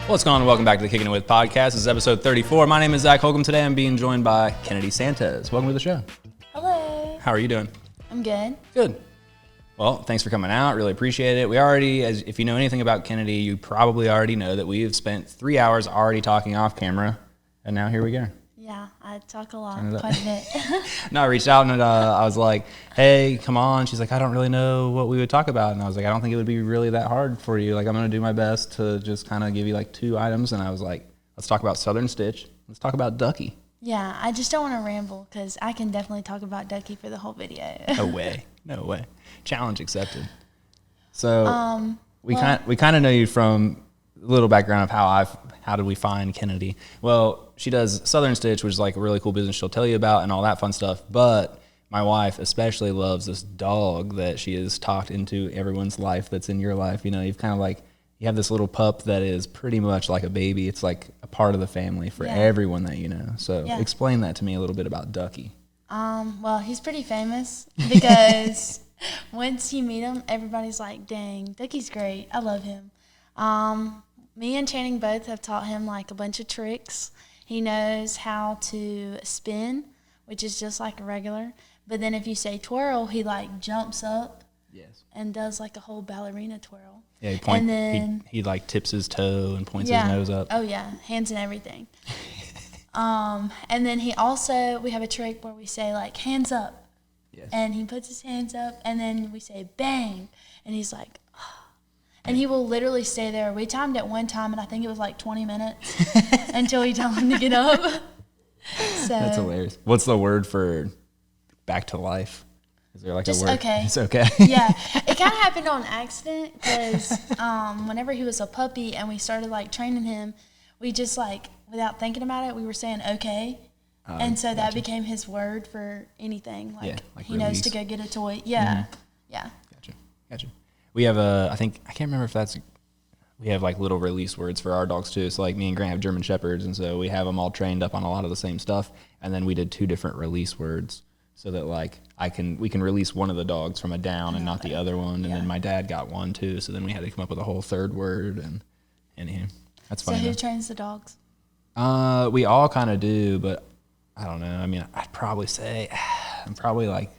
What's going on? Welcome back to the Kickin' With podcast. This is episode 34. My name is Zac Holcomb. Today I'm being joined by Kennedy Santes. Welcome to the show. Hello. How are you doing? I'm good. Good. Well, thanks for coming out. Really appreciate it. We already, if you know anything about Kennedy, you probably already know that we have spent 3 hours already talking off camera, and now here we go. Yeah, I talk a lot, quite a bit. No, I reached out and I was like, hey, come on. She's like, I don't really know what we would talk about. And I was like, I don't think it would be really that hard for you. Like, I'm going to do my best to just kind of give you like 2 items. And I was like, let's talk about Southern Stitch. Let's talk about Ducky. Yeah, I just don't want to ramble because I can definitely talk about Ducky for the whole video. No way. Challenge accepted. So we kind of know you from a little background of how did we find Kennedy. Well, she does Southern Stitch, which is like a really cool business she'll tell you about and all that fun stuff. But my wife especially loves this dog that she has talked into everyone's life that's in your life. You know, you've kind of like, you have this little pup that is pretty much like a baby. It's like a part of the family for everyone that you know. So explain that to me a little bit about Ducky. Well, he's pretty famous because once you meet him, everybody's like, dang, Ducky's great. I love him. Me and Channing both have taught him like a bunch of tricks. He knows how to spin, which is just like a regular. But then if you say twirl, he like jumps up and does like a whole ballerina twirl. Yeah, he like tips his toe and points his nose up. Oh yeah, hands and everything. And then we have a trick where we say like hands up. Yes. And he puts his hands up and then we say bang. And he's like, oh. And he will literally stay there. We timed it one time and I think it was like 20 minutes until we tell him to get up. So that's hilarious. What's the word for back to life? Is there like just a word? Okay. It's okay. Yeah. It kind of happened on accident because whenever he was a puppy and we started like training him, we just like, without thinking about it, we were saying okay. And so that became his word for anything. Like he release. Knows to go get a toy. Yeah. Mm-hmm. Yeah. Gotcha. We have I can't remember if we have like little release words for our dogs too. So like me and Grant have German Shepherds, and so we have them all trained up on a lot of the same stuff. And then we did 2 different release words so that like we can release one of the dogs from a down and not the other one. And then my dad got one too. So then we had to come up with a whole 3rd word. And anywho, that's funny. So who trains the dogs? We all kind of do, but I don't know. I mean, I'd probably say I'm probably like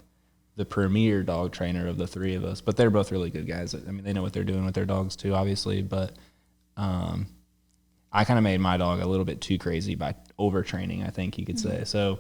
the premier dog trainer of the 3 of us, but they're both really good guys. I mean, they know what they're doing with their dogs too, obviously, but I kind of made my dog a little bit too crazy by overtraining, I think you could say. So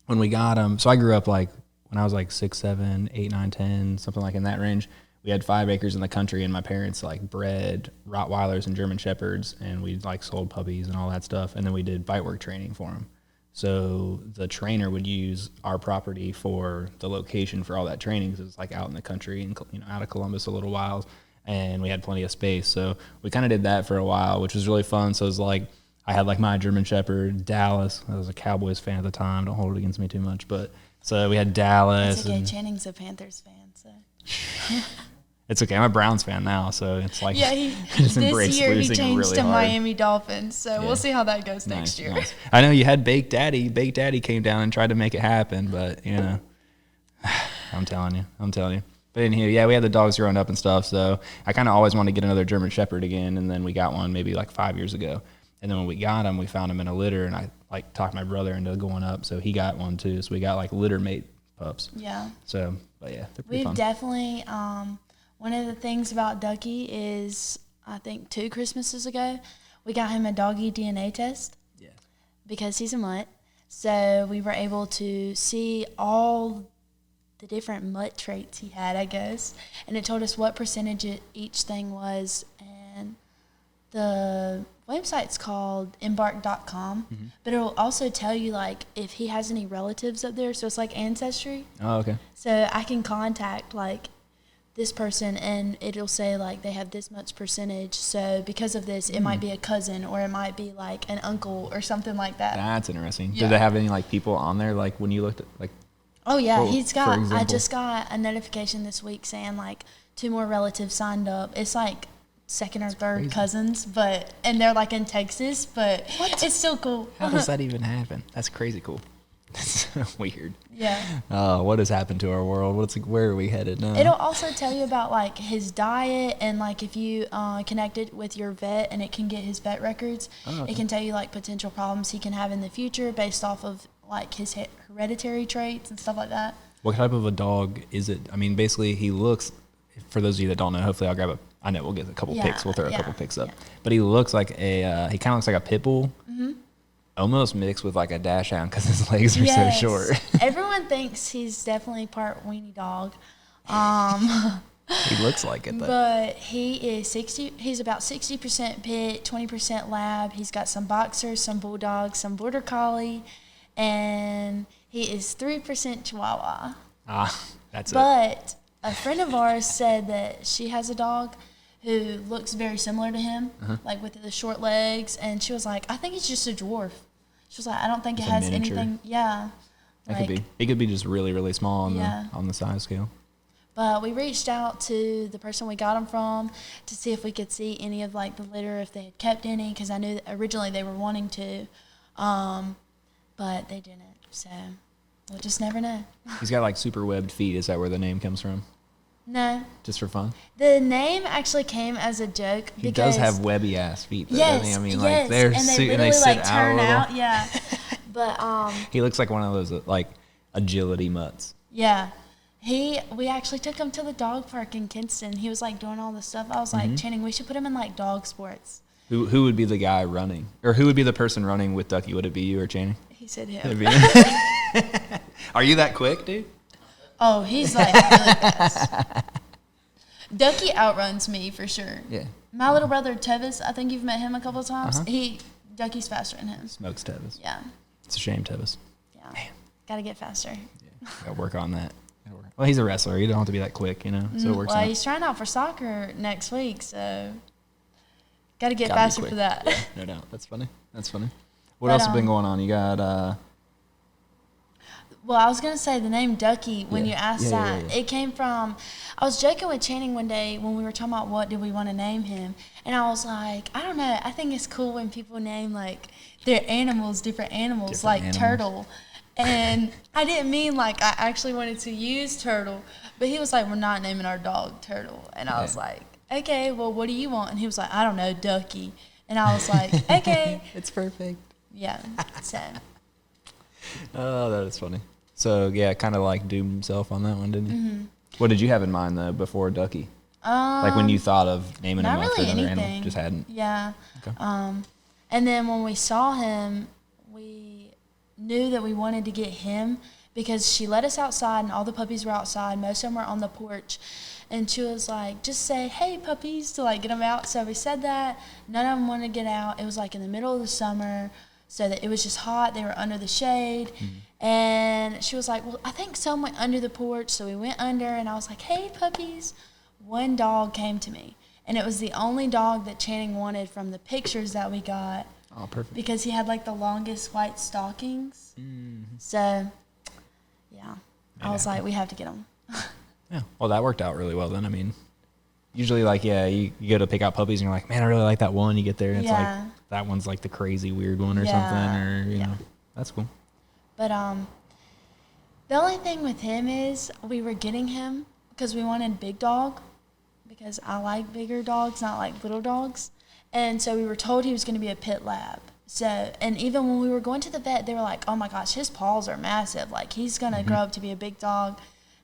when we got him, so I grew up like when I was like 6, 7, 8, 9, 10, something like in that range. We had 5 acres in the country, and my parents like bred Rottweilers and German Shepherds, and we like sold puppies and all that stuff. And then we did bite work training for them. So the trainer would use our property for the location for all that training, because it's like out in the country and out of Columbus a little while, and we had plenty of space. So we kind of did that for a while, which was really fun. So it was like I had like my German Shepherd, Dallas. I was a Cowboys fan at the time. Don't hold it against me too much, but so we had Dallas. It's okay. Channing's a Panthers fan, so. It's okay. I'm a Browns fan now, so it's like this year he changed really to hard. Miami Dolphins, so we'll see how that goes next year. Nice. I know you had Baked Daddy. Baked Daddy came down and tried to make it happen, but I'm telling you. But anywho, we had the dogs growing up and stuff, so I kind of always wanted to get another German Shepherd again, and then we got one maybe like 5 years ago. And then when we got him, we found him in a litter, and I like talked my brother into going up, so he got one too. So we got like litter mate pups. Yeah. So, but yeah, they're pretty fun. We've definitely. One of the things about Ducky is, I think 2 Christmases ago, we got him a doggy DNA test because he's a mutt. So we were able to see all the different mutt traits he had, I guess. And it told us what percentage each thing was. And the website's called embark.com, but it'll also tell you like if he has any relatives up there. So it's like Ancestry. Oh, okay. So I can contact like this person and it'll say like they have this much percentage, so because of this it might be a cousin or it might be like an uncle or something like that. That's interesting. Did they have any like people on there like when you looked at like I just got a notification this week saying like 2 more relatives signed up. It's like 2nd or 3rd cousins, and they're like in Texas, but it's still cool. How does that even happen? That's crazy cool. Weird. Yeah. What has happened to our world? Where are we headed now? It'll also tell you about like his diet and like if you connect it with your vet and it can get his vet records. Oh, okay. It can tell you like potential problems he can have in the future based off of like his hereditary traits and stuff like that. What type of a dog is it? I mean, basically he looks, for those of you that don't know, hopefully I'll grab I know we'll get a couple pics. We'll throw a couple pics up. Yeah. But he looks like he kind of looks like a pit bull. Mm-hmm. Almost mixed with like a dashhound because his legs are so short. Everyone thinks he's definitely part weenie dog. He looks like it though. But he's about 60% pit, 20% lab. He's got some boxers, some bulldogs, some border collie, and he is 3% chihuahua. That's But a friend of ours said that she has a dog who looks very similar to him, like with the short legs, and she was like, I think it's just a dwarf. She was like, I don't think it has anything. Yeah. It could be. It could be just really, really small on the size scale. But we reached out to the person we got him from to see if we could see any of like the litter, if they had kept any, because I knew that originally they were wanting to, but they didn't. So we'll just never know. He's got like super webbed feet. Is that where the name comes from? No. Just for fun? The name actually came as a joke. He does have webby ass feet, though, yes, doesn't he? I mean, yes. like they're and they sit like turn out. Yeah. But he looks like one of those like agility mutts. Yeah. We actually took him to the dog park in Kinston. He was like doing all this stuff. I was like, Channing, we should put him in like dog sports. Who would be the guy running? Or who would be the person running with Ducky? Would it be you or Channing? He said him. Are you that quick, dude? Oh, he's like really fast. Ducky outruns me for sure. Yeah. My little brother Tevis, I think you've met him a couple of times. Ducky's faster than him. Smokes Tevis. Yeah. It's a shame, Tevis. Yeah. Man. Gotta get faster. Yeah. Gotta work on that. Well, he's a wrestler. You don't have to be that quick, you know. So it works out. He's trying out for soccer next week, so gotta get faster for that. Yeah, no doubt. That's funny. What else has been going on? You got. Well, I was going to say the name Ducky, when you asked that, it came from, I was joking with Channing one day when we were talking about what did we want to name him, and I was like, I don't know, I think it's cool when people name, like, their animals, different animals, Turtle, and I didn't mean, like, I actually wanted to use Turtle, but he was like, we're not naming our dog Turtle, and I was like, okay, well, what do you want? And he was like, I don't know, Ducky, and I was like, okay. It's perfect. Yeah, so. Oh, that is funny. So, yeah, kind of like doomed himself on that one, didn't you? Mm-hmm. What did you have in mind, though, before Ducky? Like when you thought of naming him after another animal? Just hadn't? Yeah. Okay. And then when we saw him, we knew that we wanted to get him because she let us outside and all the puppies were outside. Most of them were on the porch. And she was like, just say, hey, puppies, to like get them out. So we said that. None of them wanted to get out. It was like in the middle of the summer. So that it was just hot. They were under the shade. Mm-hmm. And she was like, well, I think some went under the porch. So we went under, and I was like, hey, puppies. One dog came to me. And it was the only dog that Channing wanted from the pictures that we got. Oh, perfect. Because he had, like, the longest white stockings. Mm-hmm. So, yeah. I was like, we have to get him. Yeah. Well, that worked out really well then. I mean, usually, like, you go to pick out puppies, and you're like, man, I really like that one. You get there, and it's like, that one's like the crazy weird one or something, or you know, that's cool. But the only thing with him is we were getting him because we wanted big dog, because I like bigger dogs, not like little dogs, and so we were told he was going to be a pit lab. So, and even when we were going to the vet, they were like, oh my gosh, his paws are massive, like he's going to grow up to be a big dog.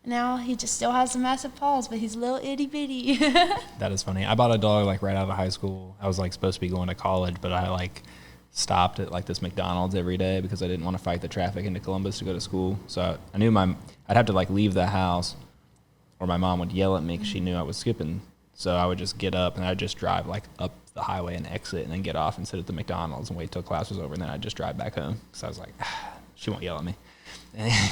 Now he just still has some massive paws, but he's a little itty bitty. That is funny. I bought a dog like right out of high school. I was like supposed to be going to college, but I like stopped at like this McDonald's every day because I didn't want to fight the traffic into Columbus to go to school. So I knew I'd have to like leave the house, or my mom would yell at me because she knew I was skipping. So I would just get up and I'd just drive like up the highway and exit, and then get off and sit at the McDonald's and wait till class was over, and then I'd just drive back home. So I was like, she won't yell at me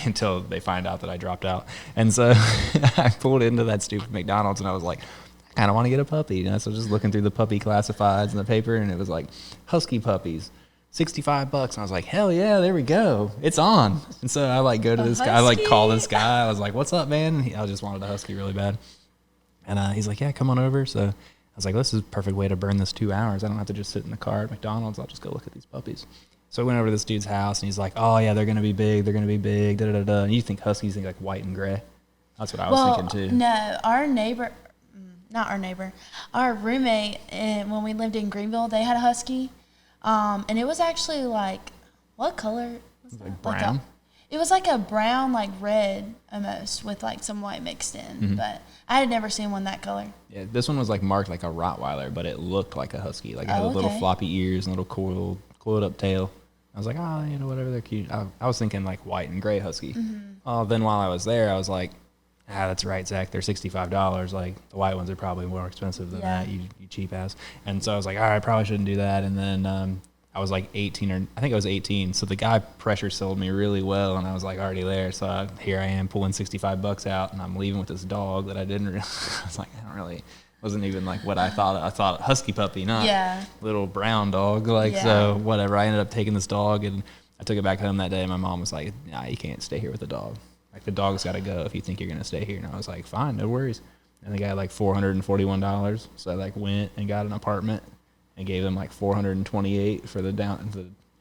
until they find out that I dropped out. And so I pulled into that stupid McDonald's, and I was like, I kind of want to get a puppy. You know? So just looking through the puppy classifieds in the paper, and it was like husky puppies, $65. And I was like, hell yeah, there we go. It's on. And so I like go to this guy, I like call this guy. I was like, what's up, man? I just wanted a husky really bad. And he's like, yeah, come on over. So I was like, this is a perfect way to burn this 2 hours. I don't have to just sit in the car at McDonald's. I'll just go look at these puppies. So I went over to this dude's house, and he's like, "Oh yeah, they're gonna be big. They're gonna be big." Da da da. And you think huskies think like white and gray? That's what I was thinking too. No, our neighbor, not our neighbor, our roommate, when we lived in Greenville, they had a husky, and it was actually like, what color was that? Like brown. It was like a brown, like red almost, with like some white mixed in. But I had never seen one that color. Yeah, this one was like marked like a Rottweiler, but it looked like a husky. Like it had little floppy ears and little coiled up tail. I was like, oh, whatever, they're cute. I was thinking like white and gray husky. Then while I was there, I was like, that's right, Zach. They're $65. Like the white ones are probably more expensive than that. You cheap ass. And so I was like, all right, I probably shouldn't do that. And then I was like 18, or I think I was 18. So the guy pressure sold me really well, and I was like already there. So here I am pulling $65 out, and I'm leaving with this dog that I didn't really. I was like, wasn't even like what I thought. I thought husky puppy, not little brown dog. Like so, whatever. I ended up taking this dog, and I took it back home that day. And my mom was like, "Nah, you can't stay here with the dog. Like the dog's got to go if you think you're gonna stay here." And I was like, "Fine, no worries." And the guy had like $441, so I like went and got an apartment. And gave them like $428 for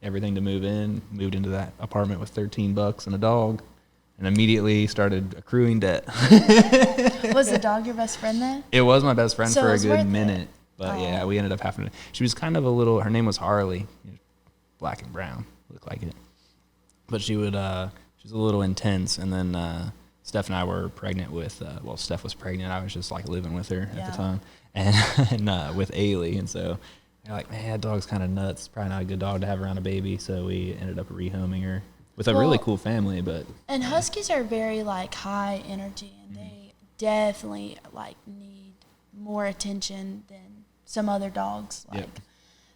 everything to move in. Moved into that apartment with $13 and a dog, and immediately started accruing debt. Was the dog your best friend then? It was my best friend for a good minute, but yeah, we ended up having to. She was kind of her name was Harley, black and brown, looked like it, but she was a little intense. And then Steph and I were pregnant with. Steph was pregnant. I was just like living with her at the time, and with Ailey, and so. You're like, man, that dog's kind of nuts. Probably not a good dog to have around a baby. So we ended up rehoming her with a really cool family. And huskies are very like high energy, and they definitely like need more attention than some other dogs.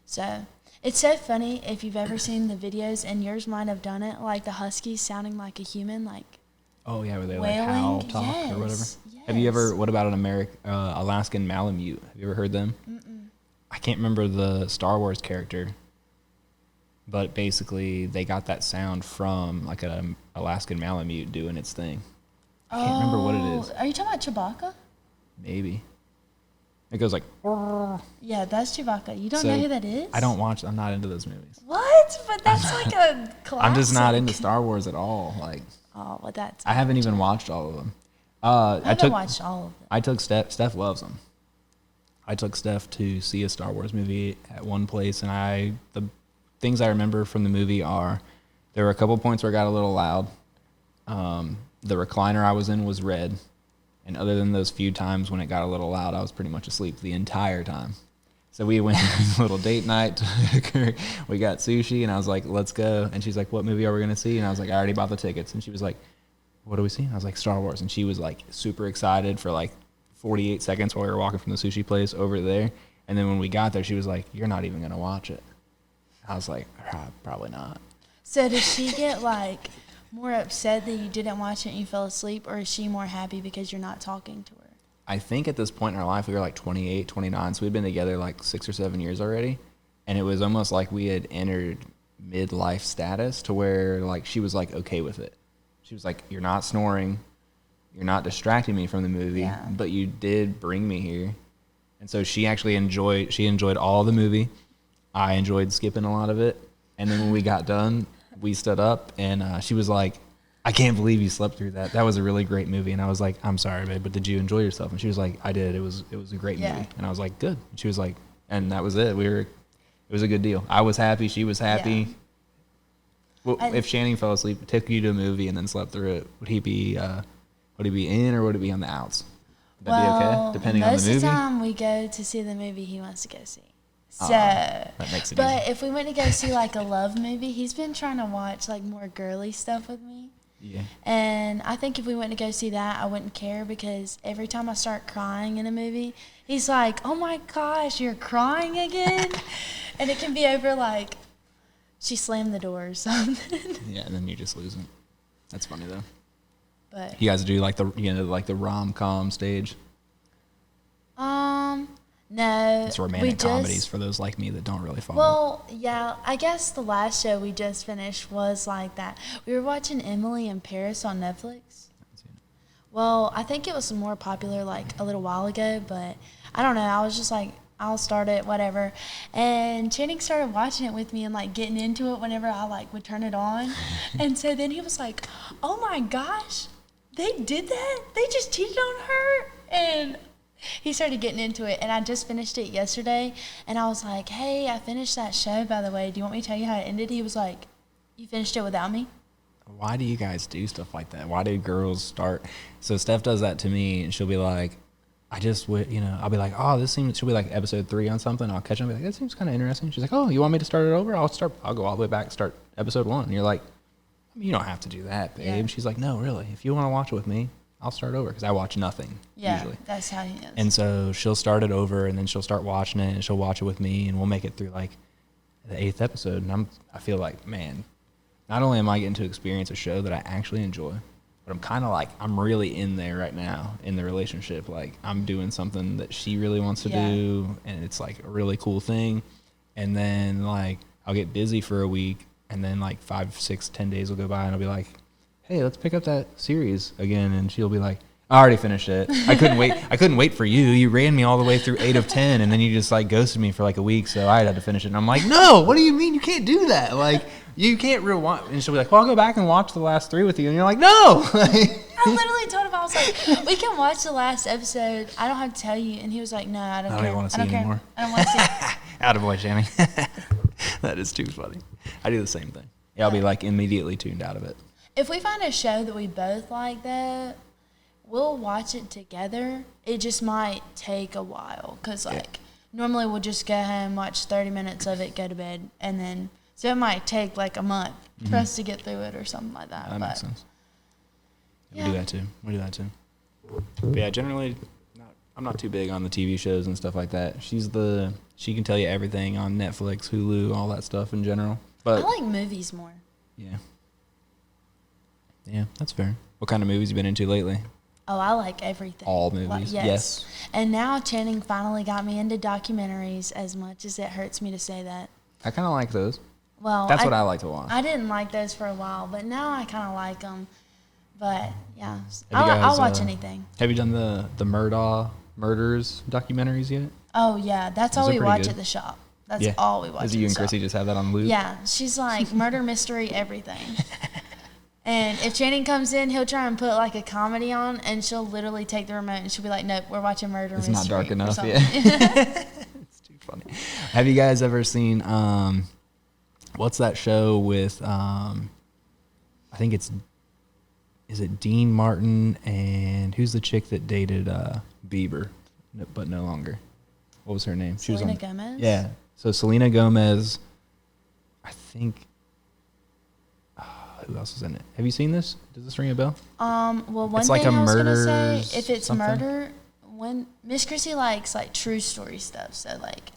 So it's so funny if you've ever seen the videos, and yours might have done it. Like the huskies sounding like a human, like. Oh yeah, where they wailing. Like howl, talk, or whatever. Yes. Have you ever? What about an Alaskan Malamute? Have you ever heard them? I can't remember the Star Wars character, but basically they got that sound from like an Alaskan Malamute doing its thing. I can't remember what it is. Are you talking about Chewbacca? Maybe. It goes like. Yeah, that's Chewbacca. You don't know who that is? I don't watch. I'm not into those movies. What? But that's like a classic. I'm just not into Star Wars at all. Like. Oh, well, that's. I haven't even watched all of them. I haven't watched all of them. I took Steph. Steph loves them. I took Steph to see a Star Wars movie at one place, and the things I remember from the movie are there were a couple points where it got a little loud. The recliner I was in was red, and other than those few times when it got a little loud, I was pretty much asleep the entire time. So we went a little date night. We got sushi, and I was like, let's go. And she's like, what movie are we going to see? And I was like, I already bought the tickets. And she was like, what are we seeing? I was like, Star Wars. And she was like super excited for like 48 seconds while we were walking from the sushi place over there. And then when we got there, she was like, you're not even going to watch it. I was like, probably not. So did she get like more upset that you didn't watch it and you fell asleep, or is she more happy because you're not talking to her? I think at this point in our life, we were like 28, 29. So we'd been together like 6 or 7 years already. And it was almost like we had entered midlife status to where like she was like okay with it. She was like, you're not snoring. You're not distracting me from the movie, but you did bring me here. And so she actually enjoyed all the movie. I enjoyed skipping a lot of it. And then when we got done, we stood up, and she was like, I can't believe you slept through that. That was a really great movie. And I was like, I'm sorry, babe, but did you enjoy yourself? And she was like, I did. It was a great movie. And I was like, good. And she was like, and that was it. It was a good deal. I was happy. She was happy. Yeah. Well, if Channing fell asleep, took you to a movie and then slept through it, would he be in, or would it be on the outs? Would that be okay, depending on the movie? Most of the time we go to see the movie he wants to go see. So, that makes it easy. If we went to go see like a love movie, he's been trying to watch like more girly stuff with me. Yeah. And I think if we went to go see that, I wouldn't care, because every time I start crying in a movie, he's like, oh my gosh, you're crying again? And it can be over like she slammed the door or something. Yeah, and then you just lose it. That's funny though. But you guys do like the rom-com stage? No. It's romantic comedies for those like me that don't really follow. Well, yeah, I guess the last show we just finished was like that. We were watching Emily in Paris on Netflix. Well, I think it was more popular like a little while ago, but I don't know. I was just like, I'll start it, whatever. And Channing started watching it with me and, like, getting into it whenever I, like, would turn it on. And so then he was like, oh, my gosh, they did that? They just cheated on her? And he started getting into it. And I just finished it yesterday. And I was like, hey, I finished that show, by the way. Do you want me to tell you how it ended? He was like, you finished it without me? Why do you guys do stuff like that? Why do girls start? So Steph does that to me, and she'll be like, I'll be like, oh, she'll be like episode 3 on something. I'll catch up and be like, that seems kind of interesting. She's like, oh, you want me to start it over? I'll go all the way back and start episode 1. And you're like, I mean, you don't have to do that, babe. Yeah. She's like, no, really. If you want to watch it with me, I'll start over, because I watch nothing usually. Yeah, that's how he is. And so she'll start it over, and then she'll start watching it, and she'll watch it with me, and we'll make it through like the 8th episode. And I feel like, man, not only am I getting to experience a show that I actually enjoy, but I'm kind of like, I'm really in there right now in the relationship. Like, I'm doing something that she really wants to do, and it's like a really cool thing. And then, like, I'll get busy for a week, and then like 5, 6, 10 days will go by, and I'll be like, hey, let's pick up that series again. And she'll be like, I already finished it. I couldn't wait for you. You ran me all the way through 8 of 10, and then you just like ghosted me for like a week, so I had to finish it. And I'm like, no, what do you mean? You can't do that. Like, you can't rewind. And she'll be like, well, I'll go back and watch the last 3 with you. And you're like, no. I literally told him, I was like, we can watch the last episode. I don't have to tell you. And he was like, no, I don't care. I don't want to see it anymore. I don't want to see it. Attaboy, Channing. That is too funny. I do the same thing. Yeah, I'll be like immediately tuned out of it. If we find a show that we both like, though, we'll watch it together. It just might take a while, because like normally we'll just go home, watch 30 minutes of it, go to bed, and then so it might take like a month for us to get through it or something like that. That makes sense. Yeah. We do that too. But yeah, generally, I'm not too big on the TV shows and stuff like that. She can tell you everything on Netflix, Hulu, all that stuff in general. But I like movies more. Yeah. Yeah, that's fair. What kind of movies you been into lately? Oh, I like everything. All movies? Yes. And now Channing finally got me into documentaries, as much as it hurts me to say that. I kind of like those. Well, that's what I like to watch. I didn't like those for a while, but now I kind of like them. But, yeah, I'll watch anything. Have you done the Murders documentaries yet? Oh, yeah. That's all we watch at the shop. That's all we watch. Is it you and Chrissy just have that on loop? Yeah. She's like, murder, mystery, everything. And if Channing comes in, he'll try and put like a comedy on, and she'll literally take the remote and she'll be like, nope, we're watching murder, mystery. It's not dark enough yet. It's too funny. Have you guys ever seen, what's that show with, I think is it Dean Martin, and who's the chick that dated Bieber, but no longer? What was her name? Selena Gomez? Yeah. So Selena Gomez, I think. Who else is in it? Have you seen this? Does this ring a bell? Well, one it's thing like a I was murder gonna say, if it's something? murder, when Miss Chrissy likes like true story stuff, so like,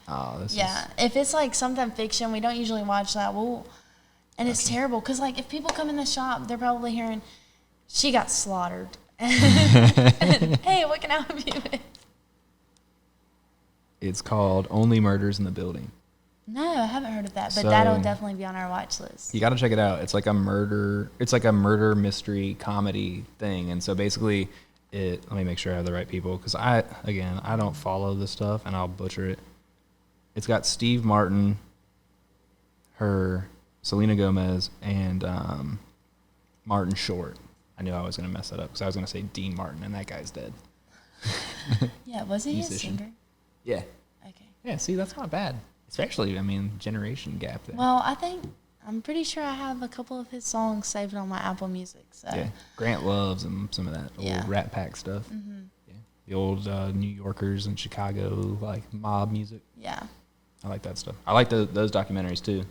if it's like something fiction, we don't usually watch that. And it's terrible, because like if people come in the shop, they're probably hearing, she got slaughtered. And, hey, what can I help you with? It's called Only Murders in the Building. No, I haven't heard of that, but that'll definitely be on our watch list. You got to check it out. It's like a murder mystery comedy thing. And so basically let me make sure I have the right people, because I don't follow this stuff and I'll butcher it. It's got Steve Martin, Selena Gomez, and Martin Short. I knew I was going to mess that up, because I was going to say Dean Martin, and that guy's dead. Yeah, was he a singer? Yeah. Okay. Yeah, see, that's not bad. Especially, generation gap there. Well, I'm pretty sure I have a couple of his songs saved on my Apple Music. So. Yeah, Grant loves some of that old Rat Pack stuff. Mm-hmm. Yeah, the old New Yorkers and Chicago, like, mob music. Yeah. I like that stuff. I like those documentaries, too.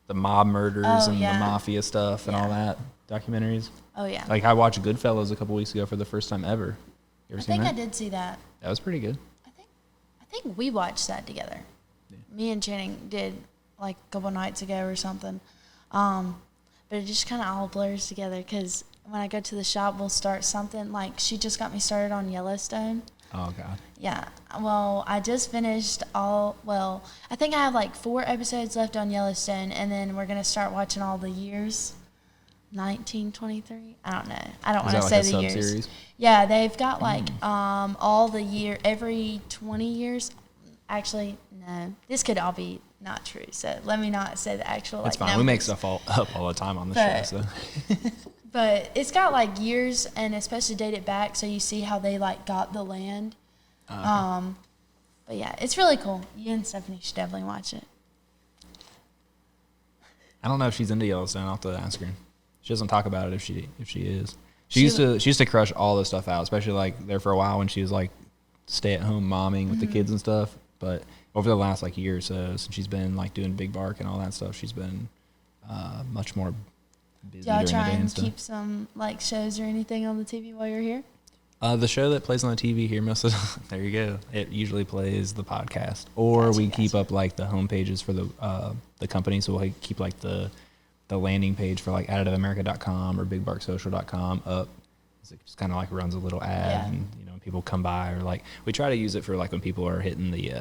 The mob murders and the mafia stuff and all that documentaries. Oh, yeah. Like, I watched Goodfellas a couple weeks ago for the first time ever. You ever seen that? I did see that. That was pretty good. I think we watched that together. Yeah. Me and Channing did like a couple nights ago or something. But it just kind of all blurs together, because when I go to the shop, we'll start something. Like, she just got me started on Yellowstone. Oh, God. Yeah. Well, I just finished I think I have like 4 episodes left on Yellowstone, and then we're going to start watching all the years. 1923? I don't know. I don't want to say the years. Sub-series? Yeah, they've got like all the year, every 20 years. Actually, no. This could all be not true. So let me not say the actual. That's fine. Numbers. We make stuff up all the time on the show. So. But it's got like years and especially dated back, so you see how they like got the land. Okay. But yeah, it's really cool. You and Stephanie should definitely watch it. I don't know if she's into Yellowstone. I'll have to ask her. She doesn't talk about it if she is. She used to crush all this stuff out, especially like there for a while when she was like stay at home momming with the kids and stuff. But over the last like year or so, since she's been like doing Big Bark and all that stuff, she's been much more busy during the day and stuff. Y'all try and keep some like shows or anything on the TV while you're here? The show that plays on the TV here there you go. It usually plays the podcast, or we keep up like the home pages for the company. So we'll keep like the landing page for like additiveamerica.com or bigbarksocial.com up. It just kind of like runs a little ad, and people come by, or like we try to use it for like when people are hitting the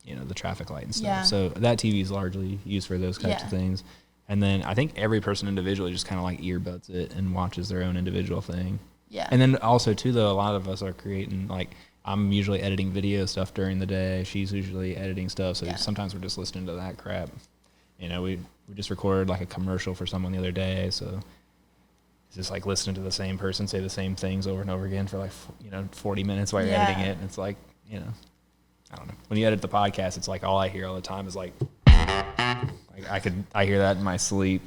the traffic light and stuff. Yeah. So that TV is largely used for those types of things. And then I think every person individually just kind of like earbuds it and watches their own individual thing. Yeah. And then also too, though, a lot of us are creating, like I'm usually editing video stuff during the day. She's usually editing stuff. So sometimes we're just listening to that crap. We just recorded like a commercial for someone the other day. So it's just like listening to the same person say the same things over and over again for like, 40 minutes while you're editing it. And it's like, I don't know. When you edit the podcast, it's like all I hear all the time is like I hear that in my sleep,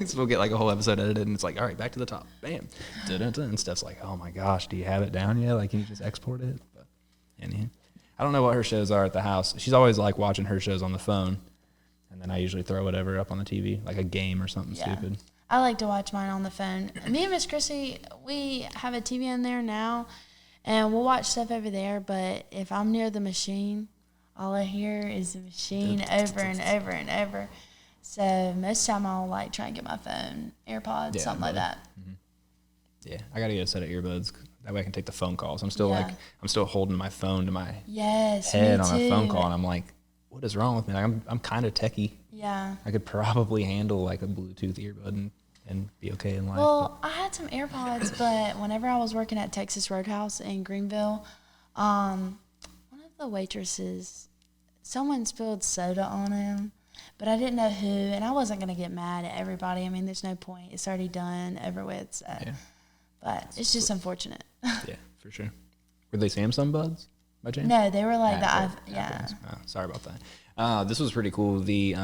So we'll get like a whole episode edited, and it's like, all right, back to the top, bam, dun-dun-dun. And stuff's like, oh my gosh, do you have it down yet? Like, can you just export it? But anyhow, I don't know what her shows are at the house. She's always like watching her shows on the phone, and then I usually throw whatever up on the TV, like a game or something stupid. I like to watch mine on the phone. Me and Miss Chrissy, we have a TV in there now, and we'll watch stuff over there. But if I'm near the machine, all I hear is the machine over and over and over. So most of the time I'll like try and get my phone, AirPods, something like that. Mm-hmm. Yeah, I gotta get a set of earbuds. That way I can take the phone calls. I'm still I'm still holding my phone to my head on a phone call, and I'm like, what is wrong with me? Like, I'm kind of techie. Yeah. I could probably handle like a Bluetooth earbud and be okay in life. Well, I had some AirPods, but whenever I was working at Texas Roadhouse in Greenville, one of the waitresses, someone spilled soda on him, but I didn't know who, and I wasn't going to get mad at everybody. I mean, there's no point. It's already done, over with. So. Yeah. But it's just unfortunate. Yeah, for sure. Were they Samsung buds by chance? No, they were like sorry about that. This was pretty cool. The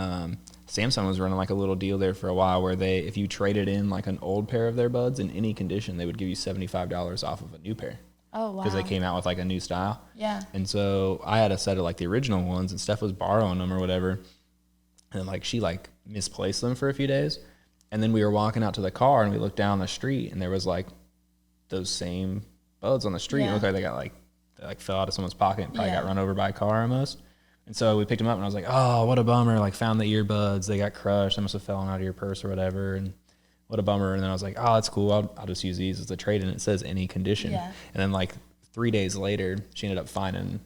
Samsung was running like a little deal there for a while where if you traded in like an old pair of their buds in any condition, they would give you $75 off of a new pair. Oh, wow. Because they came out with like a new style. Yeah. And so I had a set of like the original ones, and Steph was borrowing them or whatever. And like she like misplaced them for a few days. And then we were walking out to the car, and we looked down the street, and there was like those same buds on the street. Yeah. It looked like they fell out of someone's pocket and probably got run over by a car almost. And so we picked them up, and I was like, oh, what a bummer. Like, found the earbuds. They got crushed. They must have fallen out of your purse or whatever. And what a bummer. And then I was like, oh, that's cool. I'll just use these as a trade. And it says any condition. Yeah. And then like 3 days later, she ended up finding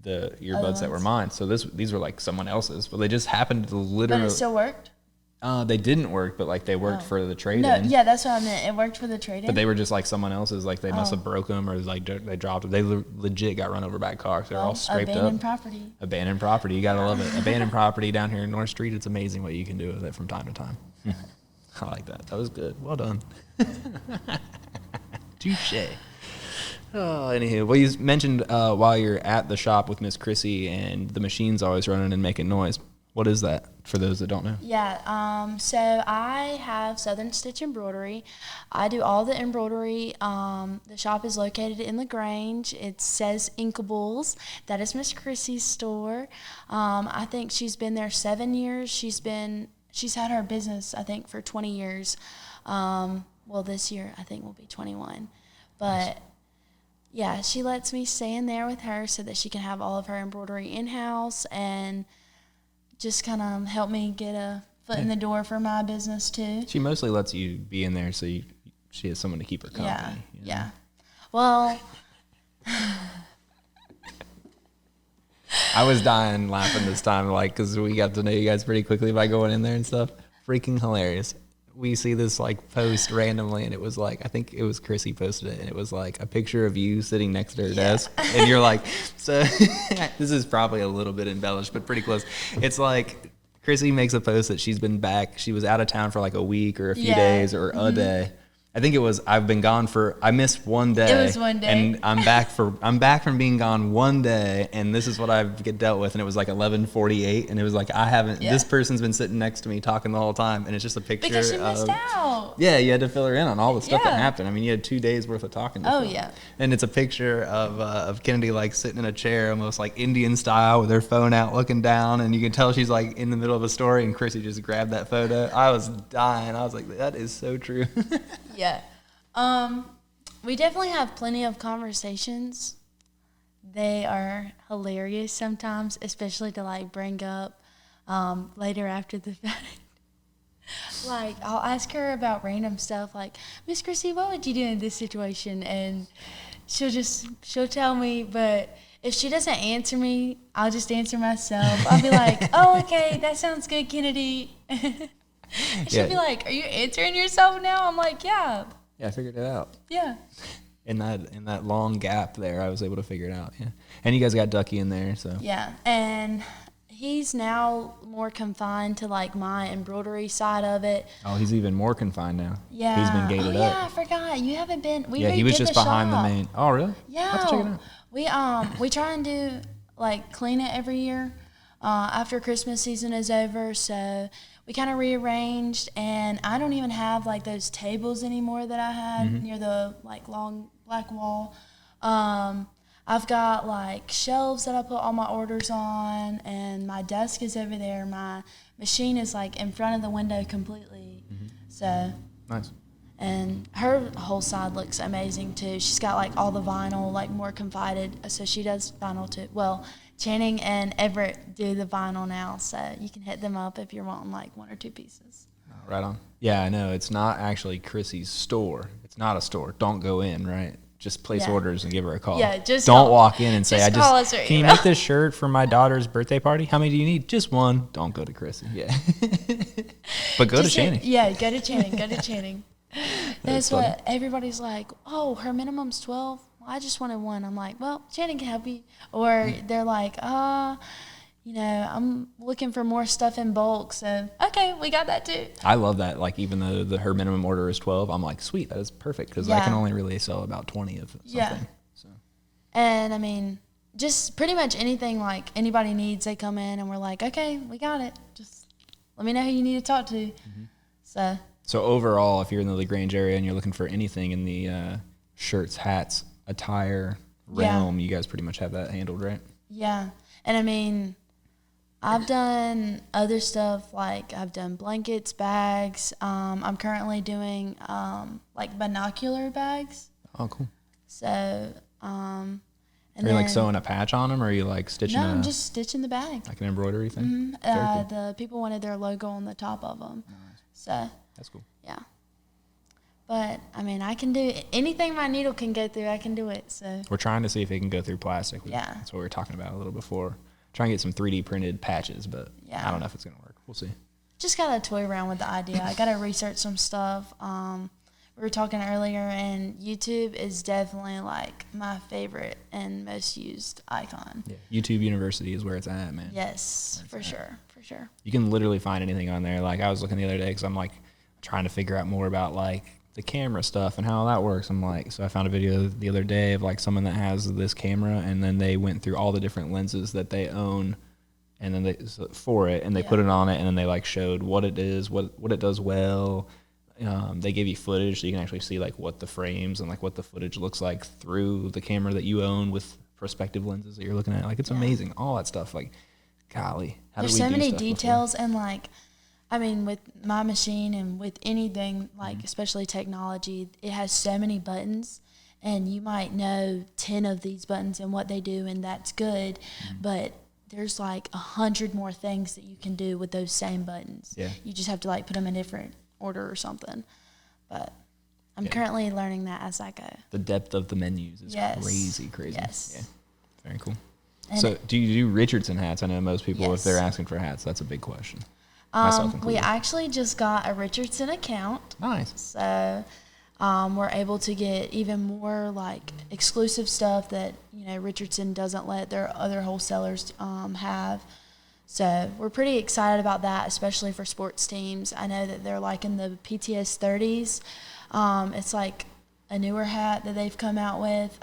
the earbuds that were mine. So these were like someone else's, but they just happened to literally. But it still worked? They didn't work, but like they worked for the trade-in. No, yeah, that's what I meant. It worked for the trade-in. But they were just like someone else's. Like they must have broke them, or like they dropped them. They legit got run over by a car. So they're all scraped abandoned up. Abandoned property. You gotta love it. Abandoned property down here in North Street. It's amazing what you can do with it from time to time. I like that. That was good. Well done. Touche. Oh, anywho, well, you mentioned while you're at the shop with Miss Chrissy, and the machine's always running and making noise. What is that, for those that don't know? Yeah, so I have Southern Stitch Embroidery. I do all the embroidery. The shop is located in the Grange. It says Inkables. That is Miss Chrissy's store. I think she's been there 7 years. She's had her business, I think, for 20 years. Well, this year, I think, will be 21. But, yeah, she lets me stay in there with her so that she can have all of her embroidery in-house and just kind of help me get a foot in the door for my business too. She mostly lets you be in there so she has someone to keep her company. Yeah, yeah. Well, I was dying laughing this time, like, because we got to know you guys pretty quickly by going in there and stuff. Freaking hilarious. we see this like post randomly, and it was like, I think it was Chrissy posted it, and it was like a picture of you sitting next to her desk, and you're like, so this is probably a little bit embellished, but pretty close. It's like Chrissy makes a post that she's been back. She was out of town for like a week or a few days or a day. I think it was, I missed one day. It was one day. And I'm back from being gone one day, and this is what I've get dealt with. And it was like 11:48, and it was like, this person's been sitting next to me talking the whole time, and it's just a picture because she missed out. Yeah, you had to fill her in on all the stuff that happened. I mean, you had 2 days worth of talking to them. Yeah. And it's a picture of Kennedy like sitting in a chair, almost like Indian style, with her phone out looking down, and you can tell she's like in the middle of a story, and Chrissy just grabbed that photo. I was dying. I was like, that is so true. Yeah. We definitely have plenty of conversations. They are hilarious sometimes, especially to like bring up later after the fact. Like, I'll ask her about random stuff like, Miss Chrissy, what would you do in this situation? And she'll tell me, but if she doesn't answer me, I'll just answer myself. I'll be like, oh, okay, that sounds good, Kennedy. And she'll be like, are you answering yourself now? I'm like, yeah. Yeah, I figured it out. Yeah. In that long gap there, I was able to figure it out. Yeah. And you guys got Ducky in there, so. Yeah, and he's now more confined to like my embroidery side of it. Oh, he's even more confined now. Yeah. He's been gated up. Yeah, I forgot. You haven't been. Yeah, he was just behind the main. Oh, really? Yeah. I'll have to check it out. We try and do like clean it every year after Christmas season is over. So we kind of rearranged, and I don't even have like those tables anymore that I had near the like long black wall. I've got like shelves that I put all my orders on, and my desk is over there. My machine is like in front of the window completely. So nice. And her whole side looks amazing too. She's got like all the vinyl, like more confided. So she does vinyl too. Well, Channing and Everett do the vinyl now, so you can hit them up if you're wanting like 1 or 2 pieces. Right on. Yeah, I know. It's not actually Chrissy's store. It's not a store. Don't go in, right? Just place orders and give her a call. Yeah, just don't walk in and say, can you make this shirt for my daughter's birthday party? How many do you need? Just one. Don't go to Chrissy. Yeah. But go to Channing. Yeah, go to Channing. Go to Channing. That's what everybody's like, oh, her minimum's 12. I just wanted 1. I'm like, well, Channing can help you. Or they're like, I'm looking for more stuff in bulk. So, okay, we got that too. I love that. Like, even though her minimum order is 12, I'm like, sweet, that is perfect. Because I can only really sell about 20 of something. Yeah. So. And, I mean, just pretty much anything like anybody needs, they come in and we're like, okay, we got it. Just let me know who you need to talk to. So overall, if you're in the Grange area and you're looking for anything in the shirts, hats, attire realm, you guys pretty much have that handled, right? Yeah. And I mean, I've done other stuff, like I've done blankets, bags. I'm currently doing like binocular bags. Oh, cool. So, are you like sewing a patch on them, or are you like stitching? No, I'm just stitching the bag. Like an embroidery thing? Cool. The people wanted their logo on the top of them. Nice. So that's cool. Yeah. But, I mean, I can do anything my needle can go through, I can do it. So we're trying to see if it can go through plastic. Yeah. That's what we were talking about a little before. Trying to get some 3D printed patches, but I don't know if it's going to work. We'll see. Just got to toy around with the idea. I got to research some stuff. We were talking earlier, and YouTube is definitely, like, my favorite and most used icon. Yeah. YouTube University is where it's at, man. Yes, for sure. You can literally find anything on there. Like, I was looking the other day because I'm, like, trying to figure out more about, like, the camera stuff and how that works. I'm like, so I found a video the other day of like someone that has this camera, and then they went through all the different lenses that they own, and then they put it on it, and then they like showed what it is, what it does well. They give you footage so you can actually see like what the frames and like what the footage looks like through the camera that you own with prospective lenses that you're looking at. Like, it's amazing, all that stuff. Like, golly, there's so many details before? And like, I mean, with my machine and with anything, like especially technology, it has so many buttons, and you might know 10 of these buttons and what they do, and that's good, but there's like 100 more things that you can do with those same buttons. Yeah. You just have to like put them in different order or something. But I'm currently learning that as I go. The depth of the menus is crazy. Yes. Yeah. Very cool. And so do you do Richardson hats? I know most people, if they're asking for hats, that's a big question. Myself included. We actually just got a Richardson account. Nice. So we're able to get even more like exclusive stuff that, you know, Richardson doesn't let their other wholesalers have. So we're pretty excited about that, especially for sports teams. I know that they're like in the PTS 30s. It's like a newer hat that they've come out with.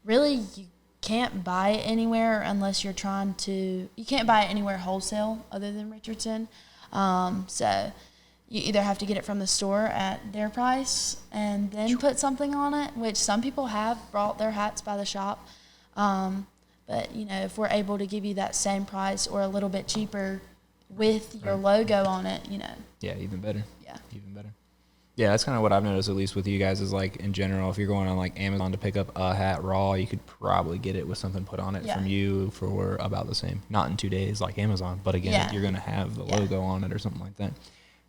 Really, you can't buy it anywhere unless you're trying to. You can't buy it anywhere wholesale other than Richardson. So you either have to get it from the store at their price and then put something on it, which some people have brought their hats by the shop. But, you know, if we're able to give you that same price or a little bit cheaper with your logo on it, you know. Yeah, even better. Yeah. Even better. Yeah, that's kind of what I've noticed, at least with you guys, is like in general, if you're going on like Amazon to pick up a hat raw, you could probably get it with something put on it from you for about the same. Not in 2 days like Amazon, but again, you're going to have the logo on it or something like that.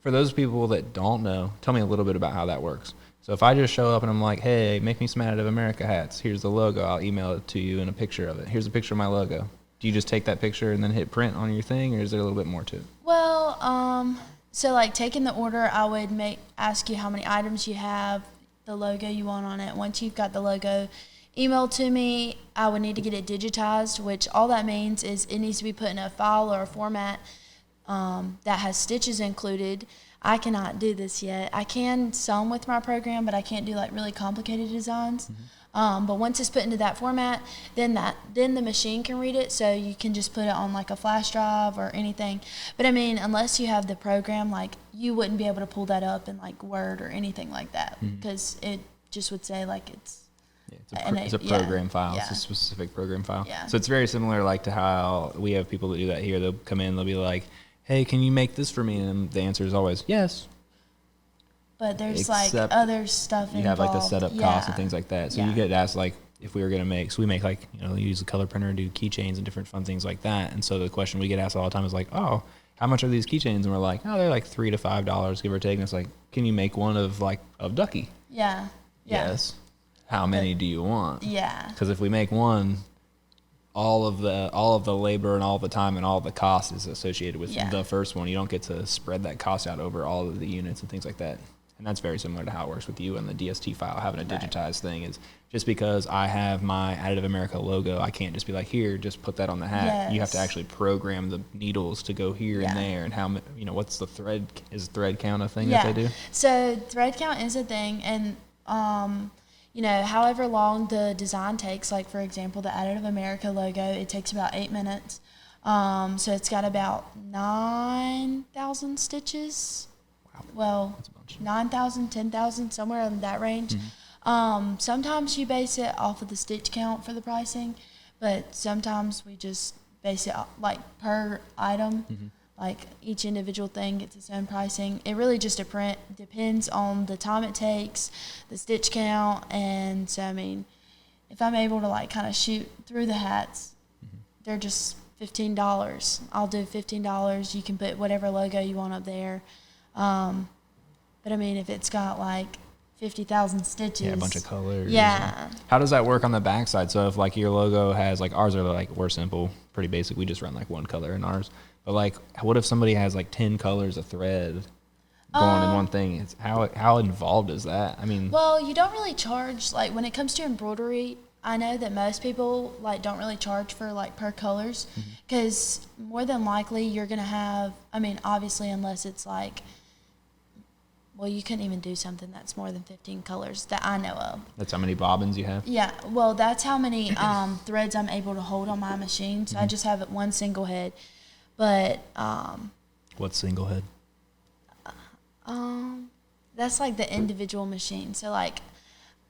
For those people that don't know, tell me a little bit about how that works. So if I just show up and I'm like, hey, make me some Additive America hats. Here's the logo. I'll email it to you in a picture of it. Here's a picture of my logo. Do you just take that picture and then hit print on your thing, or is there a little bit more to it? Well, so like taking the order, I would ask you how many items you have, the logo you want on it. Once you've got the logo emailed to me, I would need to get it digitized, which all that means is it needs to be put in a file or a format that has stitches included. I cannot do this yet. I can some with my program, but I can't do like really complicated designs. But once it's put into that format, then the machine can read it, so you can just put it on like a flash drive or anything. But I mean, unless you have the program, like you wouldn't be able to pull that up in like Word or anything like that, because it just would say like it's. Yeah, it's a program file. Yeah. It's a specific program file. Yeah. So it's very similar like to how we have people that do that here. They'll come in, they'll be like, hey, can you make this for me? And the answer is always yes. But there's like other stuff involved. You have like the setup costs and things like that. So you get asked like if we were going to make, so we make like, you know, use a color printer and do keychains and different fun things like that. And so the question we get asked all the time is like, oh, how much are these keychains? And we're like, oh, they're like $3 to $5, give or take. And it's like, can you make one of Ducky? Yeah. Yes. How many do you want? Yeah. Because if we make one, all of the labor and all the time and all the cost is associated with the first one. You don't get to spread that cost out over all of the units and things like that. And that's very similar to how it works with you and the DST file. Having a digitized thing is just because I have my Additive America logo, I can't just be like, here, just put that on the hat. Yes. You have to actually program the needles to go here and there. And how, you know, what's the thread? Is thread count a thing that they do? So thread count is a thing. And, you know, however long the design takes, like for example, the Additive America logo, it takes about 8 minutes. So it's got about 9,000 stitches. Wow. Well, 9,000, 10,000, somewhere in that range. Sometimes you base it off of the stitch count for the pricing, but sometimes we just base it like per item. Like each individual thing gets its own pricing. It really just depends on the time it takes, the stitch count, and so I mean, if I'm able to like kind of shoot through the hats, they're just $15. I'll do $15. You can put whatever logo you want up there. But I mean, if it's got like 50,000 stitches. Yeah, a bunch of colors. Yeah. How does that work on the backside? So if like your logo has like, ours are like, we're simple, pretty basic. We just run like one color in ours. But like, what if somebody has like 10 colors of thread going in one thing? It's how involved is that? I mean, well, you don't really charge, like when it comes to embroidery, I know that most people like don't really charge for like per colors, because more than likely you're going to have, I mean, obviously unless it's like, well, you couldn't even do something that's more than 15 colors that I know of. That's how many bobbins you have? Yeah, well, that's how many threads I'm able to hold on my machine. So I just have one single head. But what's single head? That's like the individual machine. So like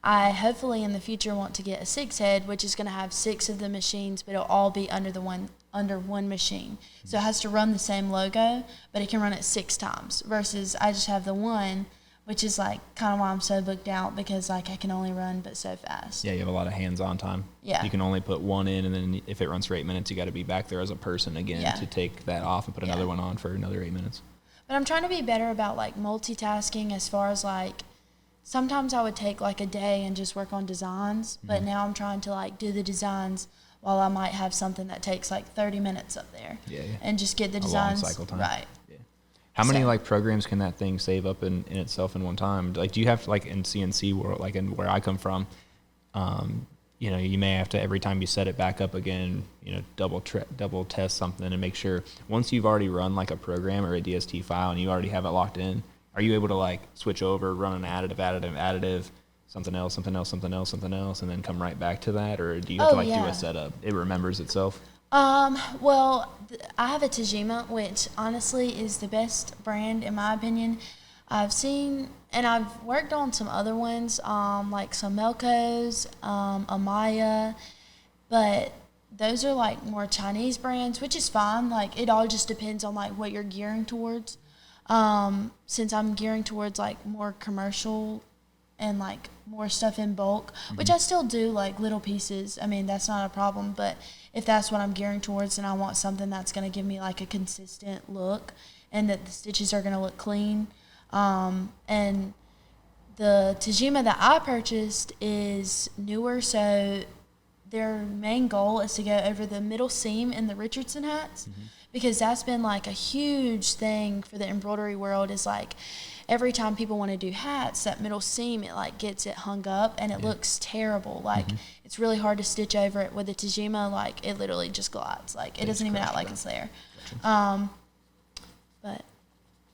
I hopefully in the future want to get a 6 head, which is going to have 6 of the machines, but it'll all be under one machine. So it has to run the same logo, but it can run it 6 times versus I just have the one, which is like kind of why I'm so booked out, because like I can only run but so fast. Yeah, you have a lot of hands-on time. Yeah. You can only put one in, and then if it runs for 8 minutes, you got to be back there as a person again to take that off and put another one on for another 8 minutes. But I'm trying to be better about like multitasking, as far as like sometimes I would take like a day and just work on designs, but now I'm trying to like do the designs while I might have something that takes like 30 minutes up there. Yeah. And just get the designs long cycle time. right. Yeah. How many like programs can that thing save up in itself in one time? Like, do you have to, like in CNC world, like in where I come from, you know, you may have to, every time you set it back up again, you know, double test something and make sure once you've already run like a program or a DST file and you already have it locked in, are you able to like switch over, run an additive, something else, and then come right back to that? Or do you have to like do a setup? It remembers itself? Well, I have a Tajima, which honestly is the best brand in my opinion. I've seen, and I've worked on some other ones, like some Melcos, Amaya, but those are like more Chinese brands, which is fine. Like, it all just depends on like what you're gearing towards. Since I'm gearing towards like more commercial and like more stuff in bulk, which I still do, like little pieces. I mean, that's not a problem, but if that's what I'm gearing towards and I want something that's going to give me like a consistent look and that the stitches are going to look clean, and the Tajima that I purchased is newer, so their main goal is to go over the middle seam in the Richardson hats, because that's been like a huge thing for the embroidery world. Is like every time people want to do hats, that middle seam, it like gets it hung up and it looks terrible. Like it's really hard to stitch over it. With the Tajima, like it literally just glides. Like it doesn't even act like it's there. Gotcha. But